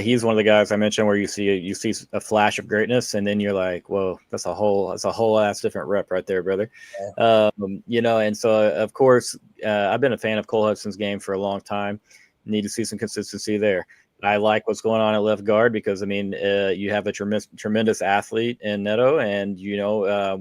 He's one of the guys I mentioned where you see a flash of greatness, and then you're like, "Whoa, that's a whole ass different rep right there, brother." And so of course, I've been a fan of Cole Hudson's game for a long time. Need to see some consistency there. I like what's going on at left guard because, I mean, you have a tremendous athlete in Neto, and,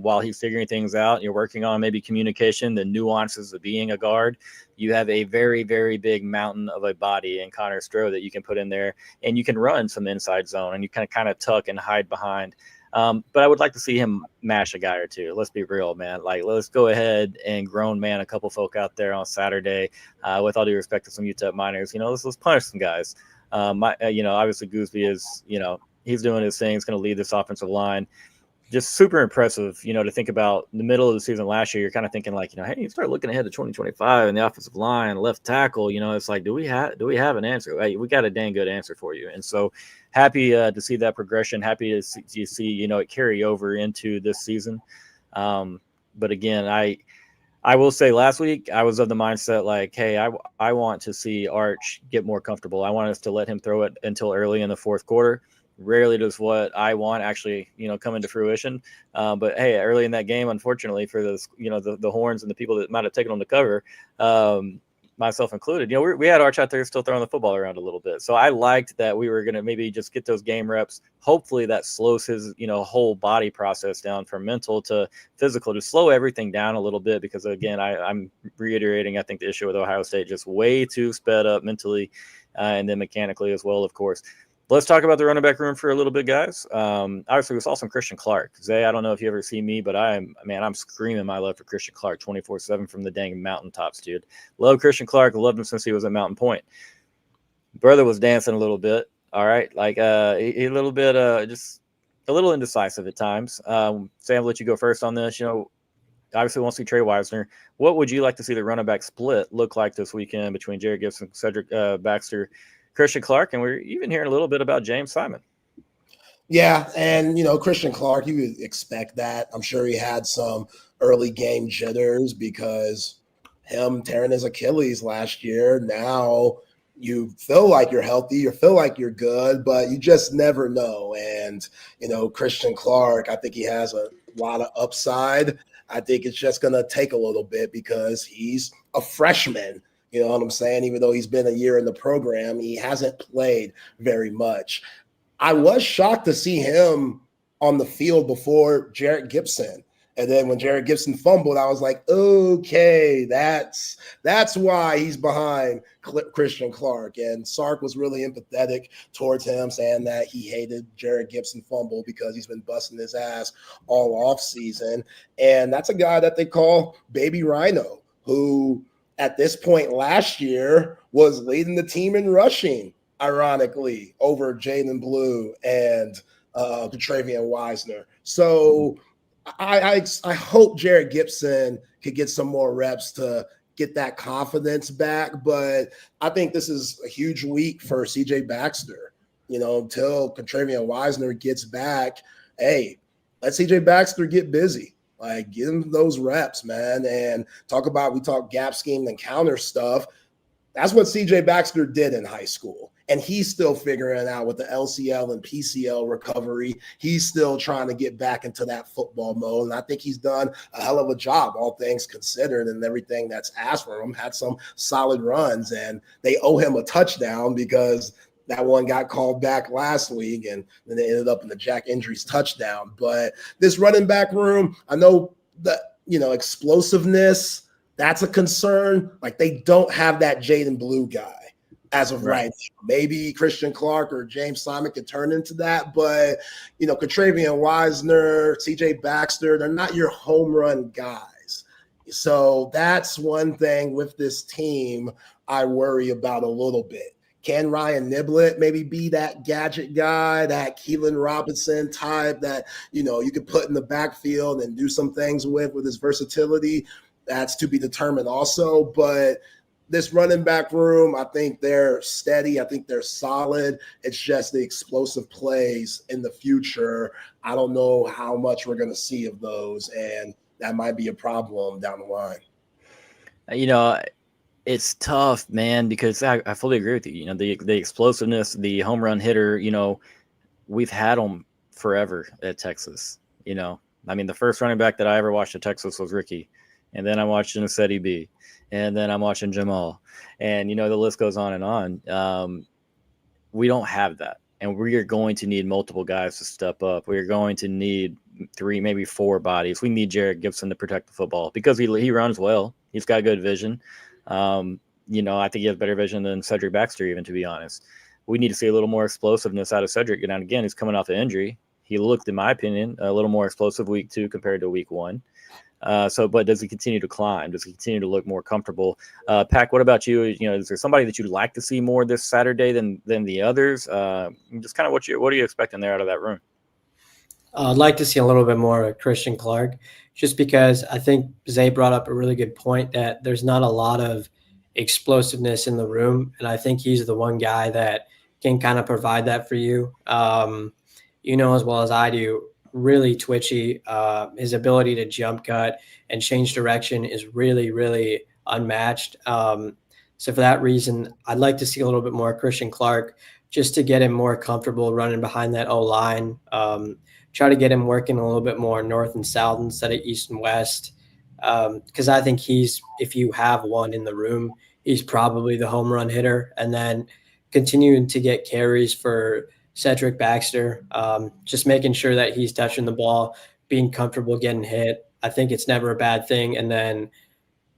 while he's figuring things out, you're working on maybe communication, the nuances of being a guard. You have a very, very big mountain of a body in Connor Stroh that you can put in there, and you can run some inside zone, and you can kind of tuck and hide behind. But I would like to see him mash a guy or two. Let's be real, man. Like, let's go ahead and grown man a couple folk out there on Saturday. With all due respect to some UTEP minors, let's punish some guys. Obviously Gooseby is, he's doing his thing. He's going to lead this offensive line. Just super impressive, to think about the middle of the season last year. You're kind of thinking like, hey, you start looking ahead to 2025 and the offensive line, left tackle, it's like, do we have an answer? Hey, we got a dang good answer for you. And so happy to see that progression. Happy to see, it carry over into this season. But again, I will say last week I was of the mindset like, hey, I want to see Arch get more comfortable. I want us to let him throw it until early in the fourth quarter. Rarely does what I want actually, come into fruition. But hey, early in that game, unfortunately for the Horns and the people that might have taken on the cover, myself included, we had Arch out there still throwing the football around a little bit. So I liked that we were going to maybe just get those game reps. Hopefully that slows his, whole body process down from mental to physical, to slow everything down a little bit. Because again, I'm reiterating, I think the issue with Ohio State just way too sped up mentally and then mechanically as well, of course. Let's talk about the running back room for a little bit, guys. Obviously, we saw some Christian Clark. Zay, I don't know if you ever see me, but I'm screaming my love for Christian Clark 24/7 from the dang mountaintops, dude. Love Christian Clark. Loved him since he was at Mountain Point. Brother was dancing a little bit. All right, like a little bit, just a little indecisive at times. Zay, I'll let you go first on this. Obviously, we won't see Trey Wisner. What would you like to see the running back split look like this weekend between Jared Gibson, Cedric Baxter, Christian Clark, and we're even hearing a little bit about James Simon? Yeah, and Christian Clark, you would expect that. I'm sure he had some early game jitters because him tearing his Achilles last year. Now you feel like you're healthy, you feel like you're good, but you just never know. And Christian Clark, I think he has a lot of upside. I think it's just going to take a little bit because he's a freshman. You know what I'm saying? Even though he's been a year in the program, he hasn't played very much. I was shocked to see him on the field before Jarrett Gibson. And then when Jarrett Gibson fumbled, I was like, okay, that's why he's behind Christian Clark. And Sark was really empathetic towards him, saying that he hated Jarrett Gibson fumble because he's been busting his ass all offseason. And that's a guy that they call Baby Rhino, who – at this point last year was leading the team in rushing, ironically, over Jaden Blue and Travian Wisner. So I hope Jared Gibson could get some more reps to get that confidence back. But I think this is a huge week for CJ Baxter, until Travian Wisner gets back. Hey, let CJ Baxter get busy. Like, give him those reps, man, and we talk gap scheme and counter stuff. That's what CJ Baxter did in high school. And he's still figuring out with the LCL and PCL recovery. He's still trying to get back into that football mode. And I think he's done a hell of a job, all things considered, and everything that's asked for him. Had some solid runs, and they owe him a touchdown because that one got called back last week, and then they ended up in the Jack Indries touchdown. But this running back room, I know that, explosiveness, that's a concern. Like, they don't have that Jaden Blue guy as of right now. Maybe Christian Clark or James Simon could turn into that. But, Travian Wisner, CJ Baxter, they're not your home run guys. So that's one thing with this team I worry about a little bit. Can Ryan Niblett maybe be that gadget guy, that Keelan Robinson type that, you could put in the backfield and do some things with his versatility? That's to be determined also. But this running back room, I think they're steady. I think they're solid. It's just the explosive plays in the future. I don't know how much we're going to see of those, and that might be a problem down the line. It's tough, man, because I fully agree with you. The explosiveness, the home run hitter, we've had them forever at Texas. The first running back that I ever watched at Texas was Ricky. And then I watched Naseti B. And then I'm watching Jamal. And, the list goes on and on. We don't have that. And we are going to need multiple guys to step up. We are going to need 3, maybe 4 bodies. We need Jarrett Gibson to protect the football because he runs well. He's got good vision. I think he has better vision than Cedric Baxter, even, to be honest. We need to see a little more explosiveness out of Cedric. And again, he's coming off an injury. He looked, in my opinion, a little more explosive week 2 compared to week 1. But does he continue to climb? Does he continue to look more comfortable? Pac, what about you? Is there somebody that you'd like to see more this Saturday than the others? Just kind of what are you expecting there out of that room? I'd like to see a little bit more of Christian Clark, just because I think Zay brought up a really good point that there's not a lot of explosiveness in the room. And I think he's the one guy that can kind of provide that for you. As well as I do, really twitchy. His ability to jump cut and change direction is really, really unmatched. So for that reason, I'd like to see a little bit more Christian Clark just to get him more comfortable running behind that O-line. Try to get him working a little bit more north and south instead of east and west. Because I think if you have one in the room, he's probably the home run hitter. And then continuing to get carries for Cedric Baxter, just making sure that he's touching the ball, being comfortable getting hit. I think it's never a bad thing. And then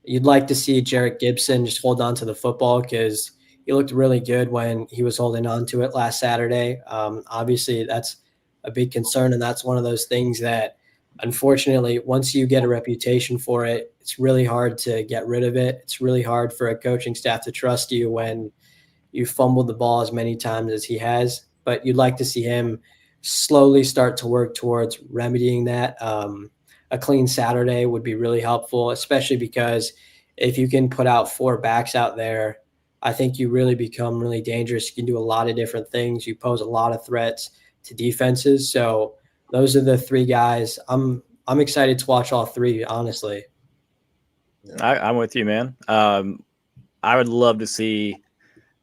you'd like to see Jarrett Gibson just hold on to the football because he looked really good when he was holding on to it last Saturday. Obviously, that's a big concern, and that's one of those things that, unfortunately, once you get a reputation for it, it's really hard to get rid of it. It's really hard for a coaching staff to trust you when you fumbled the ball as many times as he has. But you'd like to see him slowly start to work towards remedying that. A clean Saturday would be really helpful, especially because if you can put out 4 backs out there, I think you really become really dangerous. You can do a lot of different things. You pose a lot of threats to defenses. So those are the 3 guys. I'm excited to watch all 3, honestly. I'm with you, man. I would love to see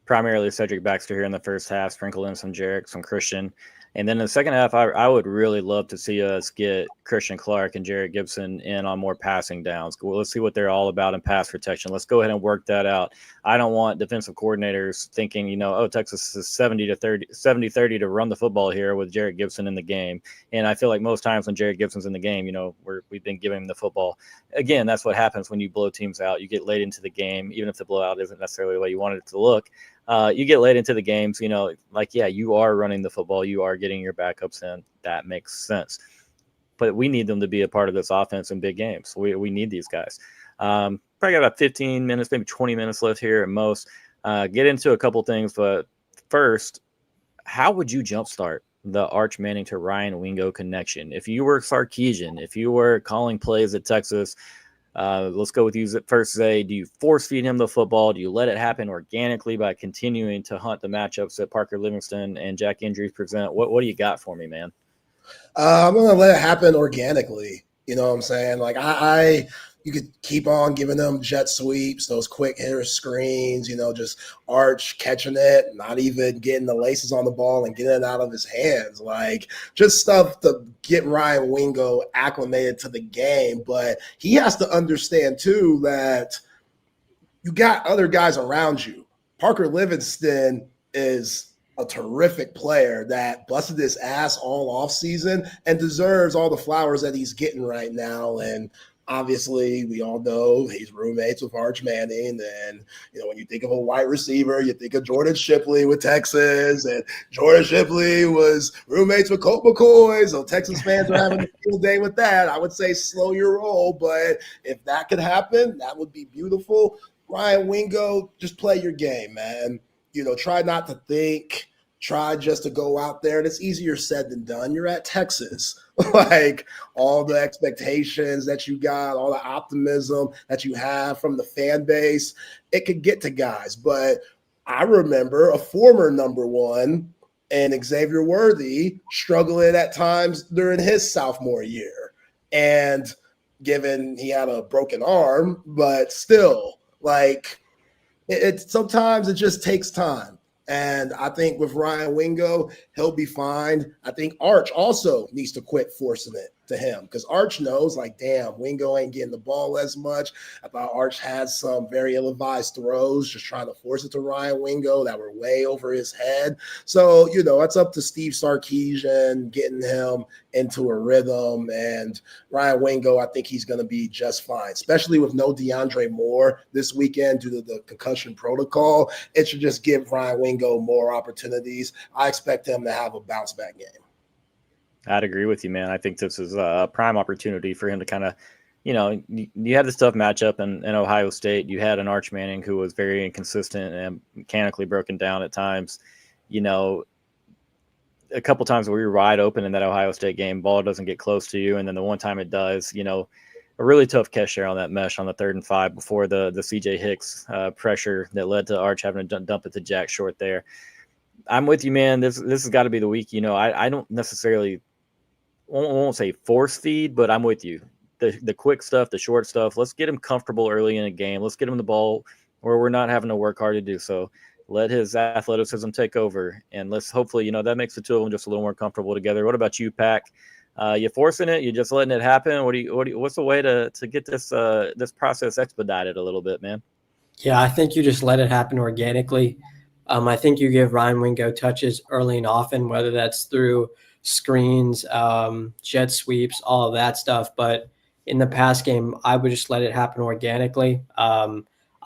primarily Cedric Baxter here in the first half, sprinkle in some Jarrett, some Christian. And then in the second half, I would really love to see us get Christian Clark and Jarrett Gibson in on more passing downs. Well, let's see what they're all about in pass protection. Let's go ahead and work that out. I don't want defensive coordinators thinking, Texas is 70-30 to run the football here with Jarrett Gibson in the game. And I feel like most times when Jarrett Gibson's in the game, we've been giving him the football. Again, that's what happens when you blow teams out. You get late into the game, even if the blowout isn't necessarily the way you wanted it to look. You get late into the games, you are running the football. You are getting your backups in. That makes sense. But we need them to be a part of this offense in big games. We need these guys. Probably got about 15 minutes, maybe 20 minutes left here at most. Get into a couple things. But first, how would you jumpstart the Arch Manning to Ryan Wingo connection? If you were Sarkisian, if you were calling plays at Texas, let's go with you first, Zay. Do you force feed him the football? Do you let it happen organically by continuing to hunt the matchups that Parker Livingston and Jack injuries present? What do you got for me, man? I'm going to let it happen organically. You know what I'm saying? Like you could keep on giving them jet sweeps, those quick hitter screens, just Arch catching it, not even getting the laces on the ball and getting it out of his hands. Like just stuff to get Ryan Wingo acclimated to the game. But he has to understand too that you got other guys around you. Parker Livingston is a terrific player that busted his ass all offseason and deserves all the flowers that he's getting right now. And obviously, we all know he's roommates with Arch Manning. And, when you think of a wide receiver, you think of Jordan Shipley with Texas. And Jordan Shipley was roommates with Colt McCoy. So Texas fans are having a field day with that. I would say slow your roll. But if that could happen, that would be beautiful. Ryan Wingo, just play your game, man. Try not to think try just to go out there. And it's easier said than done. You're at Texas. Like all the expectations that you got, all the optimism that you have from the fan base, it could get to guys. But I remember a former number one and Xavier Worthy struggling at times during his sophomore year. And given he had a broken arm, but still, like, sometimes it just takes time. And I think with Ryan Wingo, he'll be fine. I think Arch also needs to quit forcing it to him, because Arch knows, like, damn, Wingo ain't getting the ball as much. I thought Arch had some very ill-advised throws, just trying to force it to Ryan Wingo that were way over his head. So, you know, it's up to Steve Sarkisian getting him into a rhythm. And Ryan Wingo, I think he's going to be just fine, especially with no DeAndre Moore this weekend due to the concussion protocol. It should just give Ryan Wingo more opportunities. I expect him to have a bounce-back game. I'd agree with you, man. I think this is a prime opportunity for him to kind of, you know, you had this tough matchup in Ohio State. You had an Arch Manning who was very inconsistent and mechanically broken down at times. You know, a couple times where you're wide open in that Ohio State game, ball doesn't get close to you. And then the one time it does, you know, a really tough catch there on that mesh on the 3rd and 5 before the CJ Hicks pressure that led to Arch having to dump it to Jack Short there. I'm with you, man. This has got to be the week. You know, I don't necessarily won't say force feed, but I'm with you. The quick stuff, the short stuff, let's get him comfortable early in a game. Let's get him the ball where we're not having to work hard to do so. Let his athleticism take over, and let's hopefully, you know, that makes the two of them just a little more comfortable together. What about you, Pack? You forcing it? You just letting it happen? What's the way to get this this process expedited a little bit, man? Yeah, I think you just let it happen organically. I think you give Ryan Wingo touches early and often, whether that's through screens, jet sweeps, all of that stuff. But in the pass game, I would just let it happen organically. I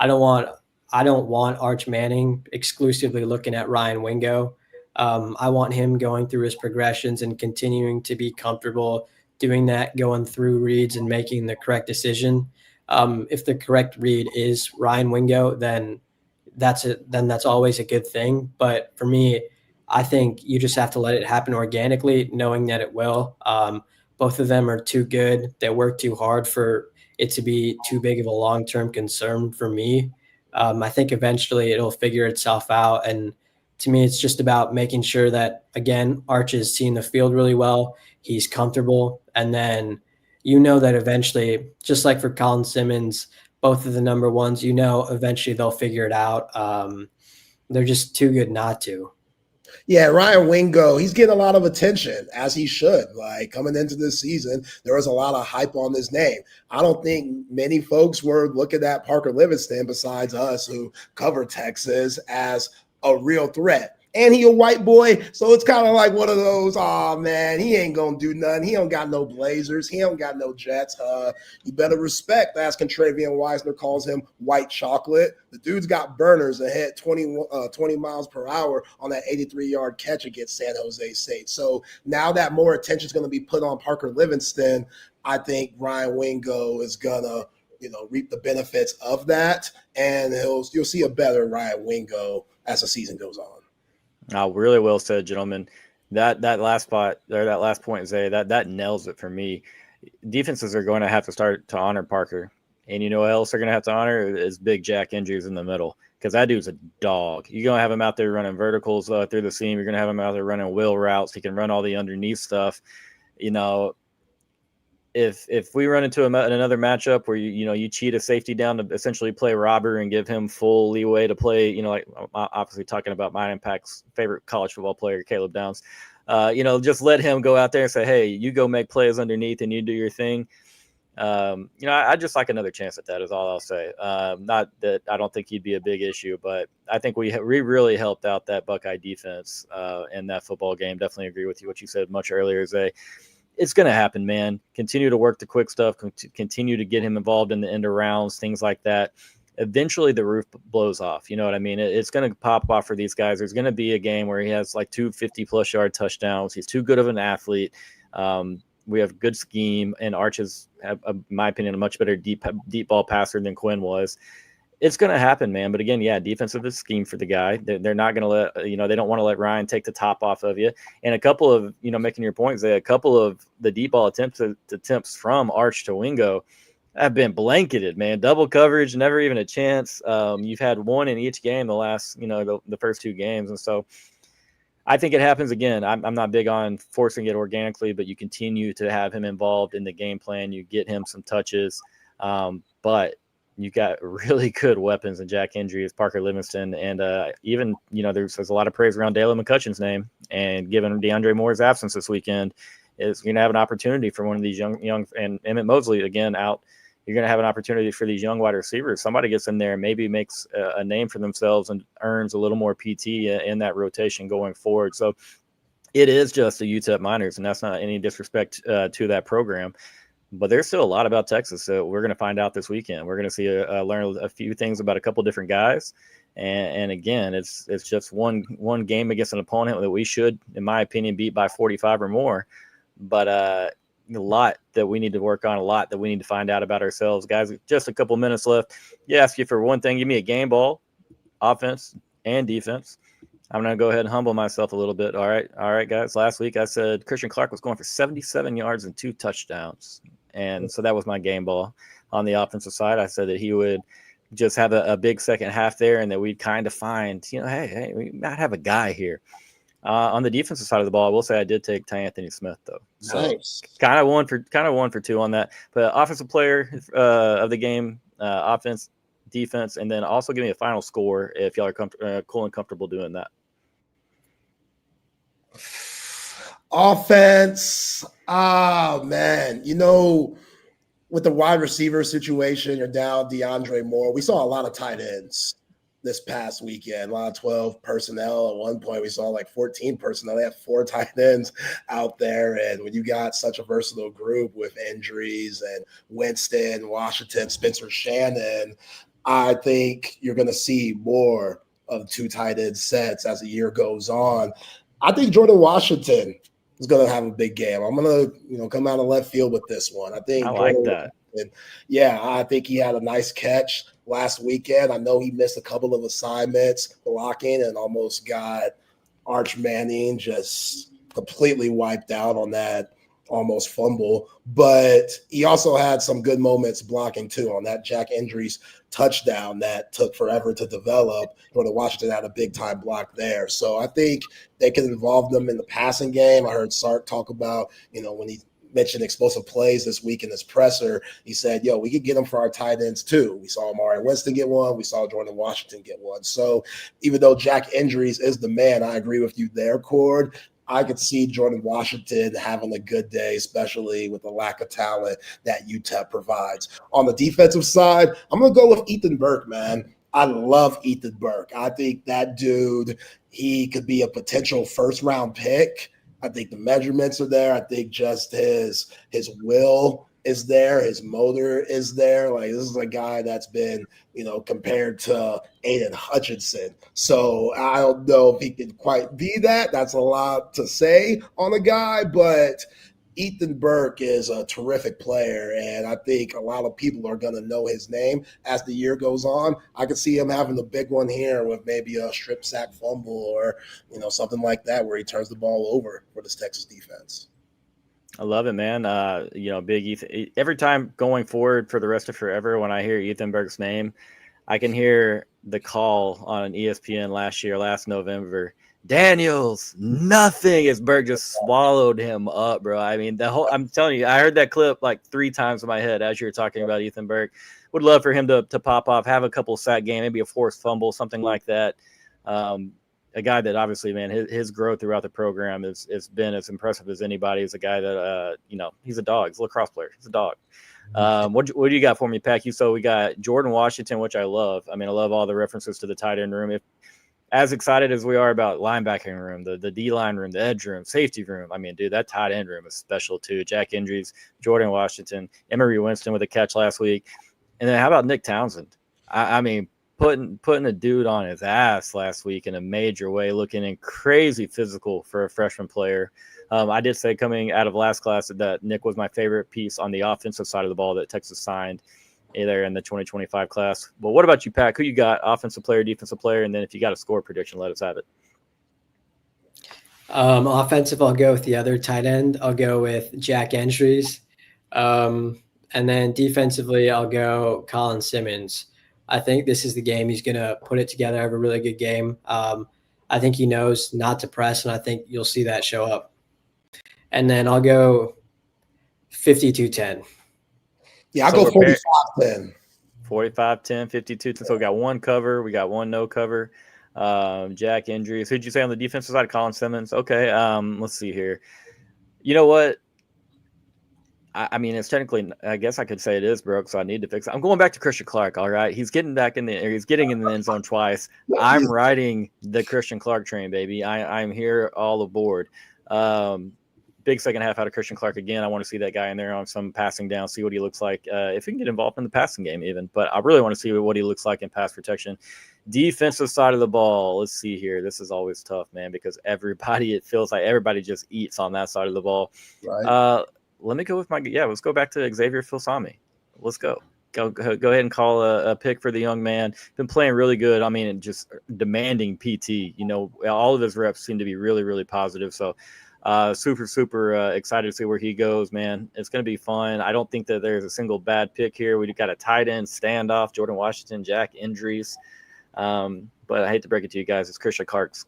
don't want Arch Manning exclusively looking at Ryan Wingo. I want him going through his progressions and continuing to be comfortable doing that, going through reads and making the correct decision. If the correct read is Ryan Wingo, then that's it. Then that's always a good thing. But for me, I think you just have to let it happen organically, knowing that it will. Both of them are too good. They work too hard for it to be too big of a long-term concern for me. I think eventually it'll figure itself out. And to me, it's just about making sure that, again, Arch is seeing the field really well. He's comfortable. And then you know that eventually, just like for Colin Simmons, both of the number ones, you know, eventually they'll figure it out. They're just too good not to. Yeah, Ryan Wingo, he's getting a lot of attention, as he should. Like, coming into this season, there was a lot of hype on his name. I don't think many folks were looking at Parker Livingston, besides us who cover Texas, as a real threat. And he a white boy, so it's kind of like one of those, oh, man, he ain't going to do nothing. He don't got no Blazers. He don't got no Jets. You better respect, as Contravian Weisner calls him, white chocolate. The dude's got burners that hit 20 miles per hour on that 83-yard catch against San Jose State. So now that more attention is going to be put on Parker Livingston, I think Ryan Wingo is going to, you know, reap the benefits of that, and you'll see a better Ryan Wingo as the season goes on. Oh, really well said, gentlemen. That last spot or that last point, Zay, that nails it for me. Defenses are going to have to start to honor Parker, and you know what else they're going to have to honor is Big Jack Andrews in the middle, because that dude's a dog. You're going to have him out there running verticals through the seam. You're going to have him out there running wheel routes. He can run all the underneath stuff. You know, if we run into another matchup where you cheat a safety down to essentially play robber and give him full leeway to play, you know, like obviously talking about my Impact's favorite college football player, Caleb Downs, just let him go out there and say, hey, you go make plays underneath and you do your thing. I just like another chance at that is all I'll say. Not that I don't think he'd be a big issue, but I think we really helped out that Buckeye defense in that football game. Definitely agree with you what you said much earlier, Zay. It's going to happen, man. Continue to work the quick stuff, continue to get him involved in the end arounds, things like that. Eventually the roof blows off. You know what I mean? It's going to pop off for these guys. There's going to be a game where he has like 2 50-plus yard touchdowns. He's too good of an athlete. We have good scheme, and Arch is, in my opinion, a much better deep ball passer than Quinn was. It's going to happen, man. But again, yeah, defensive is scheme for the guy. They're not going to let, they don't want to let Ryan take the top off of you. And a couple of, making your points, a couple of the deep ball attempts from Arch to Wingo have been blanketed, man. Double coverage, never even a chance. You've had one in each game the last, the first 2 games. And so I think it happens again. I'm not big on forcing it organically, but you continue to have him involved in the game plan. You get him some touches. But you got really good weapons in Jack Hendries, Parker Livingston, and even, there's a lot of praise around Dalen McCutcheon's name. And given DeAndre Moore's absence this weekend, is going to have an opportunity for one of these young and Emmett Mosley again out. You're going to have an opportunity for these young wide receivers. Somebody gets in there and maybe makes a name for themselves and earns a little more PT in that rotation going forward. So it is just the UTEP minors, and that's not any disrespect to that program. But there's still a lot about Texas, so we're going to find out this weekend. We're going to see learn a few things about a couple different guys, and again, it's just one game against an opponent that we should, in my opinion, beat by 45 or more. But a lot that we need to work on, a lot that we need to find out about ourselves, guys. Just a couple minutes left. Ask you for one thing: give me a game ball, offense and defense. I'm going to go ahead and humble myself a little bit. All right, guys. Last week I said Christian Clark was going for 77 yards and 2 touchdowns. And so that was my game ball. On the offensive side, I said that he would just have a big second half there and that we'd kind of find, hey, we might have a guy here. On the defensive side of the ball, I will say I did take Anthony Smith, though. So Nice. kind of one for 2 on that. But offensive player of the game, offense, defense, and then also give me a final score if y'all are cool and comfortable doing that. Offense. Man. With the wide receiver situation, you're down DeAndre Moore. We saw a lot of tight ends this past weekend, a lot of 12 personnel. At one point, we saw like 14 personnel. They have 4 tight ends out there. And when you got such a versatile group with injuries and Winston, Washington, Spencer Shannon, I think you're going to see more of 2 tight end sets as the year goes on. I think Jordan Washington is going to have a big game. I'm going to, come out of left field with this one. I think that. I think he had a nice catch last weekend. I know he missed a couple of assignments blocking and almost got Arch Manning just completely wiped out on that almost fumble. But he also had some good moments blocking too on that Jack Hendries touchdown that took forever to develop. Jordan Washington had a big time block there. So I think they can involve them in the passing game. I heard Sark talk about, when he mentioned explosive plays this week in his presser, he said, we could get them for our tight ends too. We saw Amari Winston get one. We saw Jordan Washington get one. So even though Jack Hendries is the man, I agree with you there, Cord. I could see Jordan Washington having a good day, especially with the lack of talent that UTEP provides. On the defensive side, I'm going to go with Ethan Burke, man. I love Ethan Burke. I think that dude, he could be a potential first-round pick. I think the measurements are there. I think just his will is there. His motor is there. Like, this is a guy that's been, compared to Aiden Hutchinson. So I don't know if he can quite be that. That's a lot to say on a guy, but Ethan Burke is a terrific player, and I think a lot of people are going to know his name as the year goes on. I could see him having a big one here with maybe a strip sack fumble or, something like that where he turns the ball over for this Texas defense. I love it, man. Big Ethan. Every time going forward for the rest of forever, when I hear Ethan Burke's name, I can hear the call on ESPN last November. Daniels, nothing. As Burke just swallowed him up, bro. I mean, I'm telling you, I heard that clip like 3 times in my head as you were talking about Ethan Burke. Would love for him to pop off, have a couple sack game, maybe a forced fumble, something like that. A guy that obviously, man, his growth throughout the program has been as impressive as anybody. He's a guy that, he's a dog. He's a lacrosse player. He's a dog. What do you got for me, Pack? So we got Jordan Washington, which I love. I mean, I love all the references to the tight end room. As excited as we are about linebacking room, the D-line room, the edge room, safety room, I mean, dude, that tight end room is special too. Jack Hendries, Jordan Washington, Emery Winston with a catch last week. And then how about Nick Townsend? I mean, putting a dude on his ass last week in a major way, looking crazy physical for a freshman player. I did say coming out of last class that Nick was my favorite piece on the offensive side of the ball that Texas signed. there in the 2025 class. Well, what about you, Pack? Who you got? Offensive player, defensive player, and then if you got a score prediction, let us have it. Offensive, I'll go with the other tight end. I'll go with Jack Entries. And then defensively, I'll go Colin Simmons. I think this is the game he's going to put it together, have a really good game. I think he knows not to press, and I think you'll see that show up. And then I'll go 52-10. Yeah, I'll go 45-10. 45-10, 52-10. So we got one cover. We got one no cover. Jack Entries. Who'd you say on the defensive side? Colin Simmons. Okay. Let's see here. You know what? I mean, it's technically, I guess I could say it is broke, so I need to fix it. I'm going back to Christian Clark. All right. He's getting back in he's getting in the end zone twice. I'm riding the Christian Clark train, baby. I'm here all aboard. Big second half out of Christian Clark again. I want to see that guy in there on some passing down, see what he looks like. If he can get involved in the passing game even, but I really want to see what he looks like in pass protection. Defensive side of the ball. Let's see here. This is always tough, man, because it feels like everybody just eats on that side of the ball. Right. Let me go with let's go back to Xavier Filsami. Let's go. Go ahead and call a pick for the young man. Been playing really good. I mean, just demanding PT. You know, all of his reps seem to be really, really positive. So super excited to see where he goes, man. It's going to be fun. I don't think that there's a single bad pick here. We've got a tight end standoff, Jordan Washington, Jack Entries. But I hate to break it to you guys. It's Christian Clark's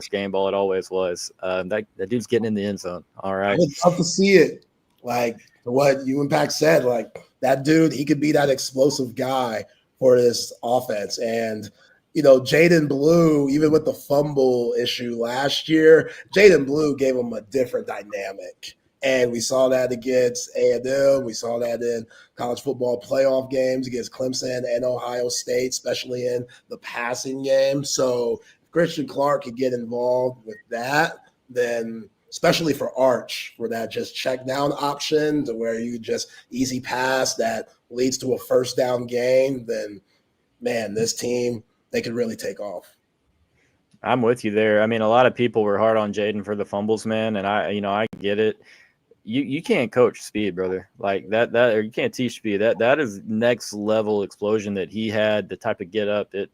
game ball. It always was. That dude's getting in the end zone. All right. I would love to see it. Like what you and Pac said, like that dude, he could be that explosive guy for this offense. And, you know, Jaden Blue, even with the fumble issue last year, Jaden Blue gave him a different dynamic. And we saw that against A&M. We saw that in college football playoff games against Clemson and Ohio State, especially in the passing game. So if Christian Clark could get involved with that, then especially for Arch, for that just check down option to where you just easy pass that leads to a first down game, then, man, this team, they could really take off. I'm with you there. I mean, a lot of people were hard on Jaden for the fumbles, man, and I get it. You can't coach speed, brother. Like that or you can't teach speed. That is next level explosion that he had, the type of get up that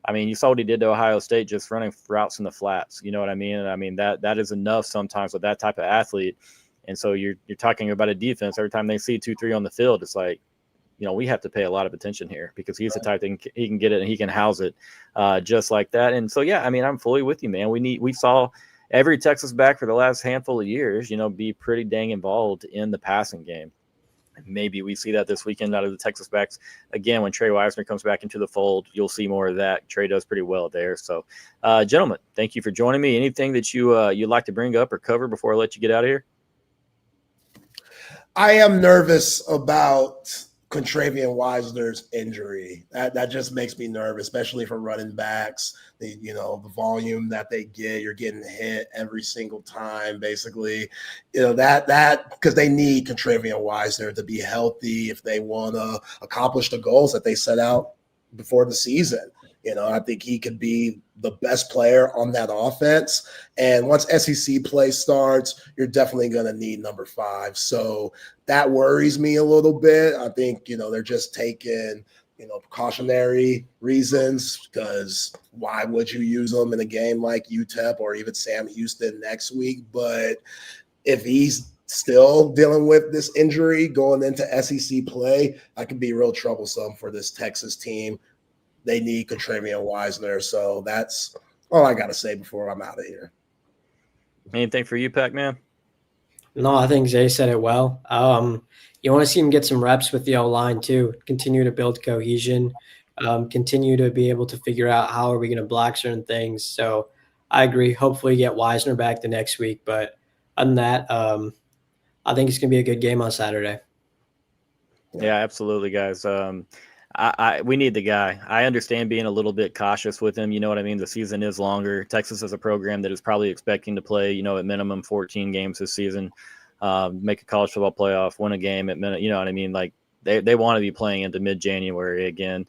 I mean, you saw what he did to Ohio State just running routes in the flats. You know what I mean? And I mean that is enough sometimes with that type of athlete. And so you're talking about a defense. Every time they see 2-3 on the field, it's like, you know, we have to pay a lot of attention here because he's the type that he can get it and he can house it just like that. And so, yeah, I mean, I'm fully with you, man. We saw every Texas back for the last handful of years, you know, be pretty dang involved in the passing game. Maybe we see that this weekend out of the Texas backs. Again, when Trey Wisner comes back into the fold, you'll see more of that. Trey does pretty well there. So, gentlemen, thank you for joining me. Anything that you'd like to bring up or cover before I let you get out of here? I am nervous about Contravian Wisner's injury. That just makes me nervous, especially for running backs. The volume that they get, you're getting hit every single time, basically. You know, that because they need Contravian Wisner to be healthy if they want to accomplish the goals that they set out before the season. You know, I think he could be the best player on that offense. And once SEC play starts, you're definitely going to need number 5. So that worries me a little bit. I think, you know, they're just taking, you know, precautionary reasons because why would you use them in a game like UTEP or even Sam Houston next week? But if he's still dealing with this injury going into SEC play, that could be real troublesome for this Texas team. They need Contravian Wisner. So that's all I got to say before I'm out of here. Anything for you, Pac-Man? No, I think Zay said it well. You want to see him get some reps with the O-line too, continue to build cohesion, continue to be able to figure out how are we going to block certain things. So I agree. Hopefully get Wisner back the next week. But other than that, I think it's going to be a good game on Saturday. Yeah, absolutely, guys. We need the guy. I understand being a little bit cautious with him. You know what I mean? The season is longer. Texas is a program that is probably expecting to play, you know, at minimum 14 games this season, make a college football playoff, win a game at minute. You know what I mean? Like they want to be playing into mid-January again.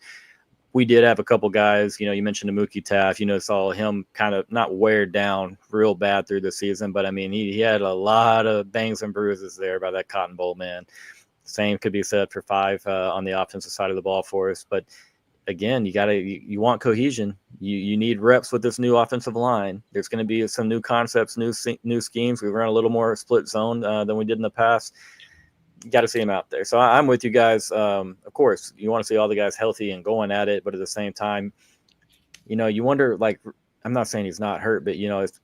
We did have a couple guys, you know, you mentioned Mookie Taft, you know, saw him kind of not wear down real bad through the season, but I mean, he had a lot of bangs and bruises there by that Cotton Bowl, man. Same could be said for 5 on the offensive side of the ball for us. But again, you want cohesion. You need reps with this new offensive line. There's going to be some new concepts, new schemes. We run a little more split zone than we did in the past. You got to see them out there. So I'm with you guys. Of course, you want to see all the guys healthy and going at it, but at the same time, you wonder, like, I'm not saying he's not hurt, but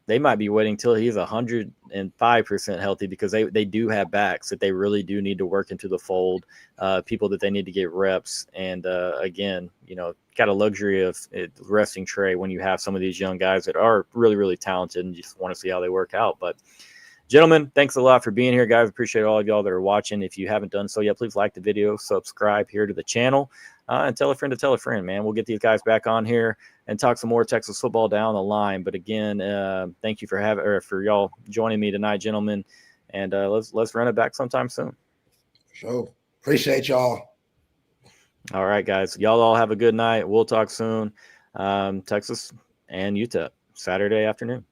they might be waiting till he's 105% healthy, because they do have backs that they really do need to work into the fold, people that they need to get reps. And again, got a luxury of resting Trey when you have some of these young guys that are really, really talented and you just want to see how they work out. But gentlemen, thanks a lot for being here, guys. Appreciate all of y'all that are watching. If you haven't done so yet, please like the video, subscribe here to the channel, and tell a friend to tell a friend, man. We'll get these guys back on here and talk some more Texas football down the line. But again, thank you for y'all joining me tonight, gentlemen. And let's run it back sometime soon. Sure. Appreciate y'all. All right, guys. Y'all all have a good night. We'll talk soon. Texas and UTEP, Saturday afternoon.